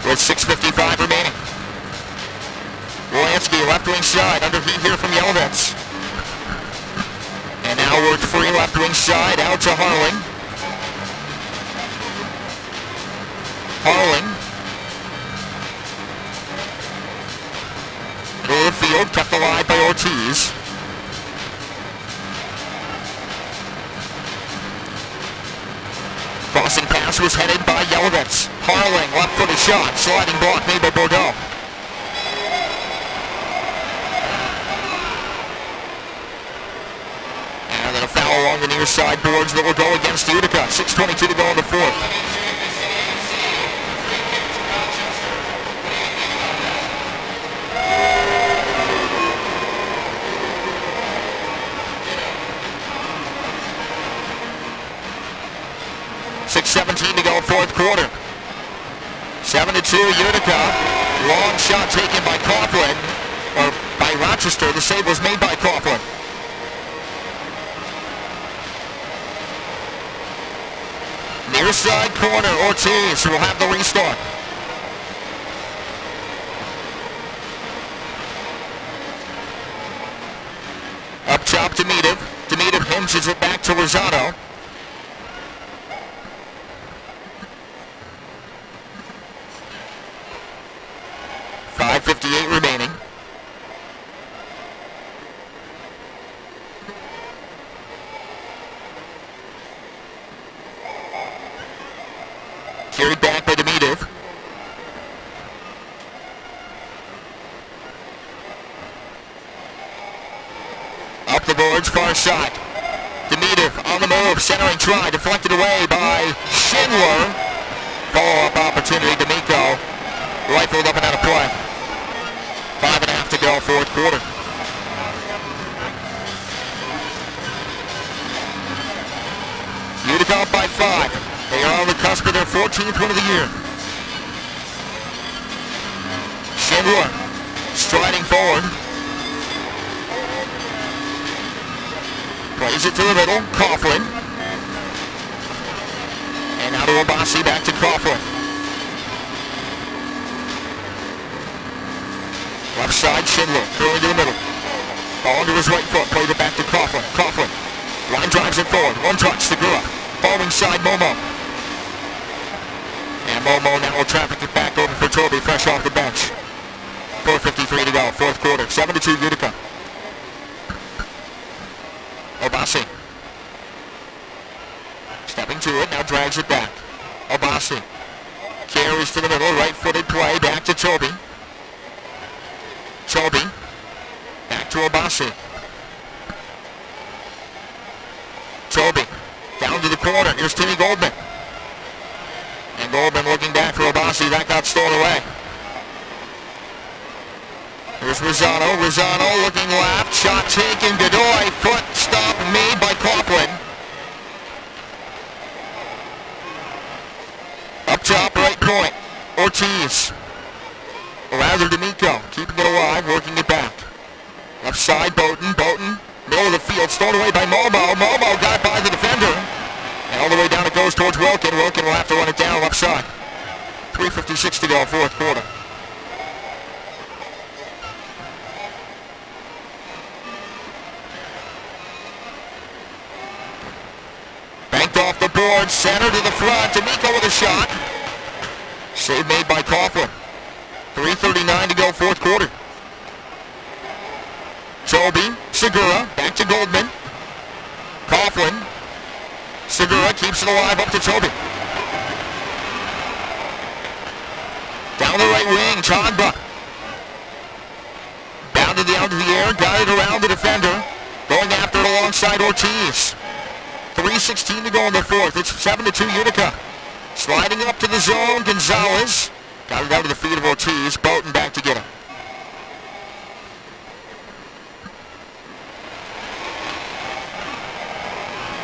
with 6:55 remaining. Wolanski, left wing side, under heat here from Yelovitz. And now worked free left wing side, out to Harling. Harling. Middle of the field, kept alive by Ortiz. Crossing pass was headed by Yelovitz. Harling, left-footed shot. Sliding block made by Bordeaux. And then a foul along the near side boards that will go against Utica. 6:22 to go in the fourth. .17 to go, fourth quarter. 7-2 Utica. Long shot taken by Coughlin, or by Rochester. The save was made by Coughlin. Near side corner, Ortiz will have the restart. Up top, Demidov. Demidov hinges it back to Rosado. 5:58 remaining. Carried back by Demidov. Up the boards, far side. Demidov on the move, centering try, deflected away by Schindler. Follow-up opportunity, D'Amico. Rifled up and out of play. 5.5 to go, fourth quarter. Utica up by 5. They are on the cusp of their 14th win of the year. Schindler striding forward. Plays it to the middle, Coughlin. And now to Obasi, back to Coughlin. Left side, Schindler, curling to the middle. Ball under his right foot, played it back to Coughlin. Coughlin, line drives it forward, one touch, Segura. Ball inside, Momo. And Momo now will traffic it back over for Toby, fresh off the bench. 4:53 to go, fourth quarter, 7-2 Utica. Obasi. Stepping to it, now drags it back. Obasi. Carries to the middle, right-footed play, back to Toby. Toby, back to Obasi. Toby, down to the corner. Here's Timmy Goldman. And Goldman looking back for Obasi. That got stolen away. Here's Rosano. Rosano looking left. Shot taken. Godoy. Foot stop made by Coughlin. Up top, right point. Ortiz. Or rather, D'Amico, keeping it alive, working it back. Left side, Bowden, middle of the field, stolen away by Momo. Momo got by the defender. And all the way down it goes towards Wilkin. Wilkin will have to run it down left side. 3:56 to go, fourth quarter. Banked off the board, center to the front. D'Amico with a shot. Save made by Coughlin. 3:39 to go, fourth quarter. Toby, Segura, back to Goldman. Coughlin. Segura keeps it alive, up to Toby. Down the right wing, Chagba. Bounded out of the air, got it around the defender. Going after it alongside Ortiz. 3:16 to go in the fourth. It's 7-2 Utica. Sliding up to the zone, Gonzalez. Got it out to the feet of Ortiz. Bowden back to get him.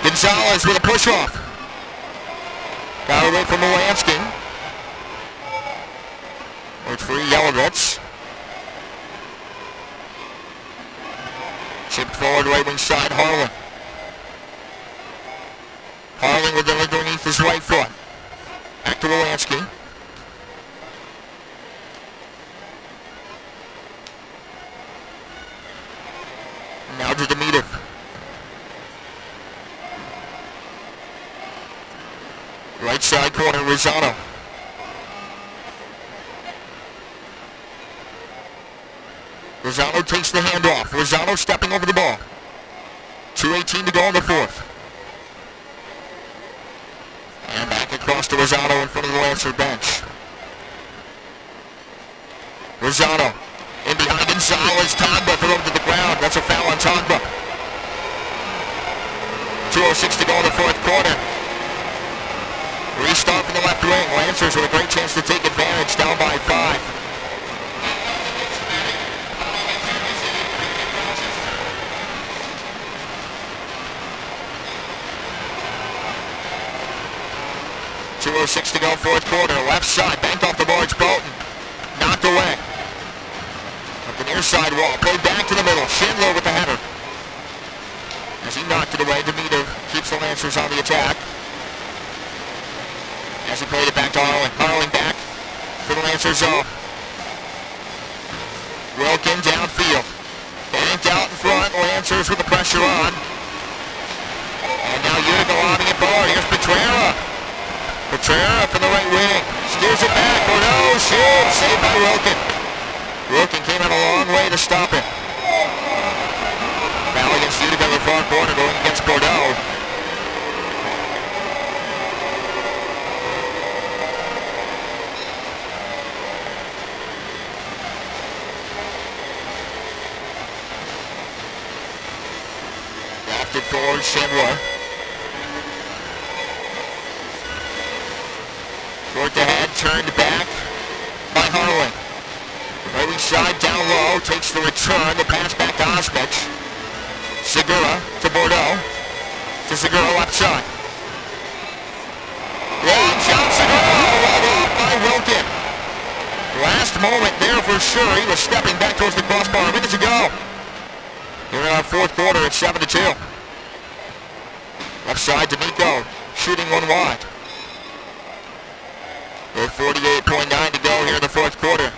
Gonzalez with a push-off. Got away from Molansky. It's free, Yelovitz. Chipped forward, right wing side, Harlan. Harlan with it underneath his right foot. Back to Molansky. Now to Demidov. Right side corner, Rosano. Rosano takes the handoff. Rosano stepping over the ball. 2:18 to go in the fourth. And back across to Rosado in front of the Lancer bench. Rosado in behind Gonzalez. Togba thrown to the ground. That's a foul on Togba. 2:06 to go in the fourth quarter. Restart from the left wing. Lancers with a great chance to take advantage, down by 5. .206 to go, fourth quarter. Left side, banked off the boards. Bolton knocked away. Up the near side wall, played back to the middle. Schindler with the header. As he knocked it away, Demidov keeps the Lancers on the attack. As he played it back to Harling. Harling back to the Lancers zone. Wilkin downfield. Banked out in front. Lancers with the pressure on. And now Utica lobbing it forward. Here's Petrera. Petrera from the right wing. Steers it back. Bordeaux shoots. Saved by Wilkin. Wilkin came out a long way to stop it. Foul against Utica in the far corner going against Bordeaux. Lofted forward, Schindler. Short to head, turned back by Harling. Right side, down low, takes the return, the pass back to Osmich. Segura to Bordeaux. To Segura left side. Long shot, Segura, walled off by Wilkin. Last moment there for sure, he was stepping back towards the crossbar a minute to go. Here in our fourth quarter, it's 7-2. Left side, D'Amico, shooting one wide. With 48.9 to go here in the fourth quarter.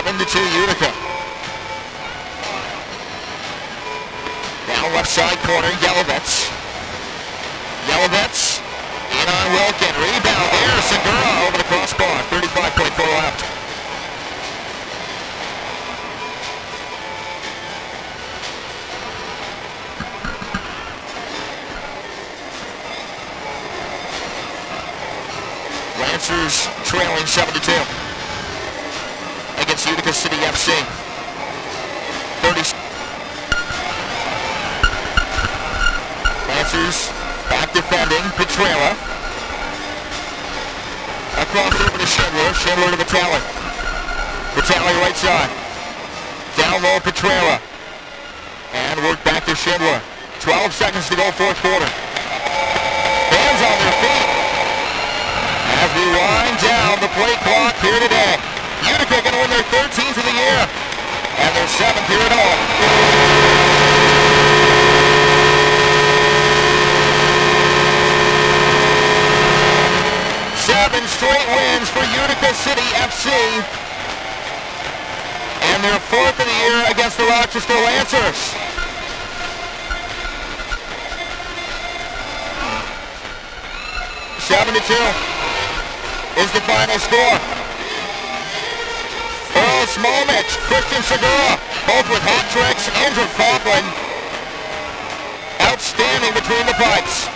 .2 Utica. Now left side corner, Yelovets. Yelovets in on Wilkin. Rebound there, Segura over the crossbar. 35.4 left. Lancers trailing 7-2 against Utica City FC. 30. Lancers back defending. Petrella. Across over to Schindler. Schindler to Vitale. Vitale right side. Down low, Petrella. And work back to Schindler. 12 seconds to go, fourth quarter. Fans on their feet. As we wind down the play clock here today. Utica going to win their 13th of the year. And their 7th here at home. 7 straight wins for Utica City FC. And their 4th of the year against the Rochester Lancers. is the final score. Earl Smolnich, Christian Segura, both with hat tricks. Andrew Coughlin, outstanding between the pipes.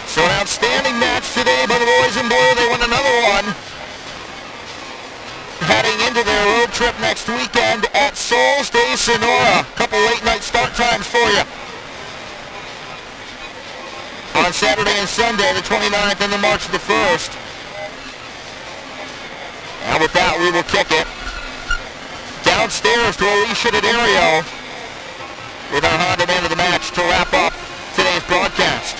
So an outstanding match today by the boys in blue. They won another one. Heading into their road trip next weekend at Souls de Sonora. Couple late night start times for you. On Saturday and Sunday, the 29th and the March the 1st. And with that, we will kick it downstairs to Alicia D'Addario with our Honda Man of the Match to wrap up today's broadcast.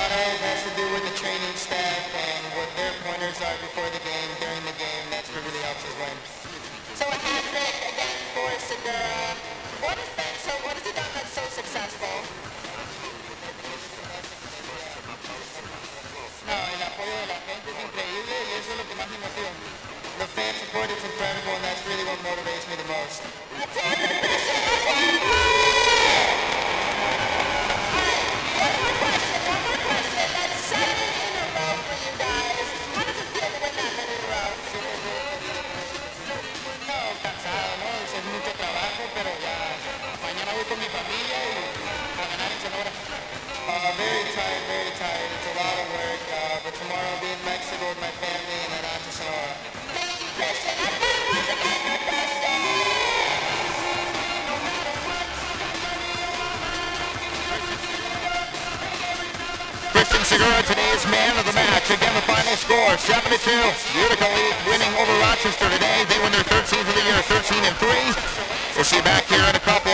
lot of it has to do with the training staff and what their pointers are before the game, during the game. That's what really helps us win. So a hat trick again for Segura. What has he done that's so successful? No, el apoyo de la gente es increíble y eso es lo que más me motiva. The fan support is incredible and that's really what motivates me the most. Very tired. It's a lot of work, but tomorrow I'll be in Mexico with my family and then on to Sonora. Thank you, Christian. Christian Segura, today's man of the match. Again, the final score, 7-2. Utica winning over Rochester today. They win their 13th of the year, 13-3. We'll see you back here in a couple.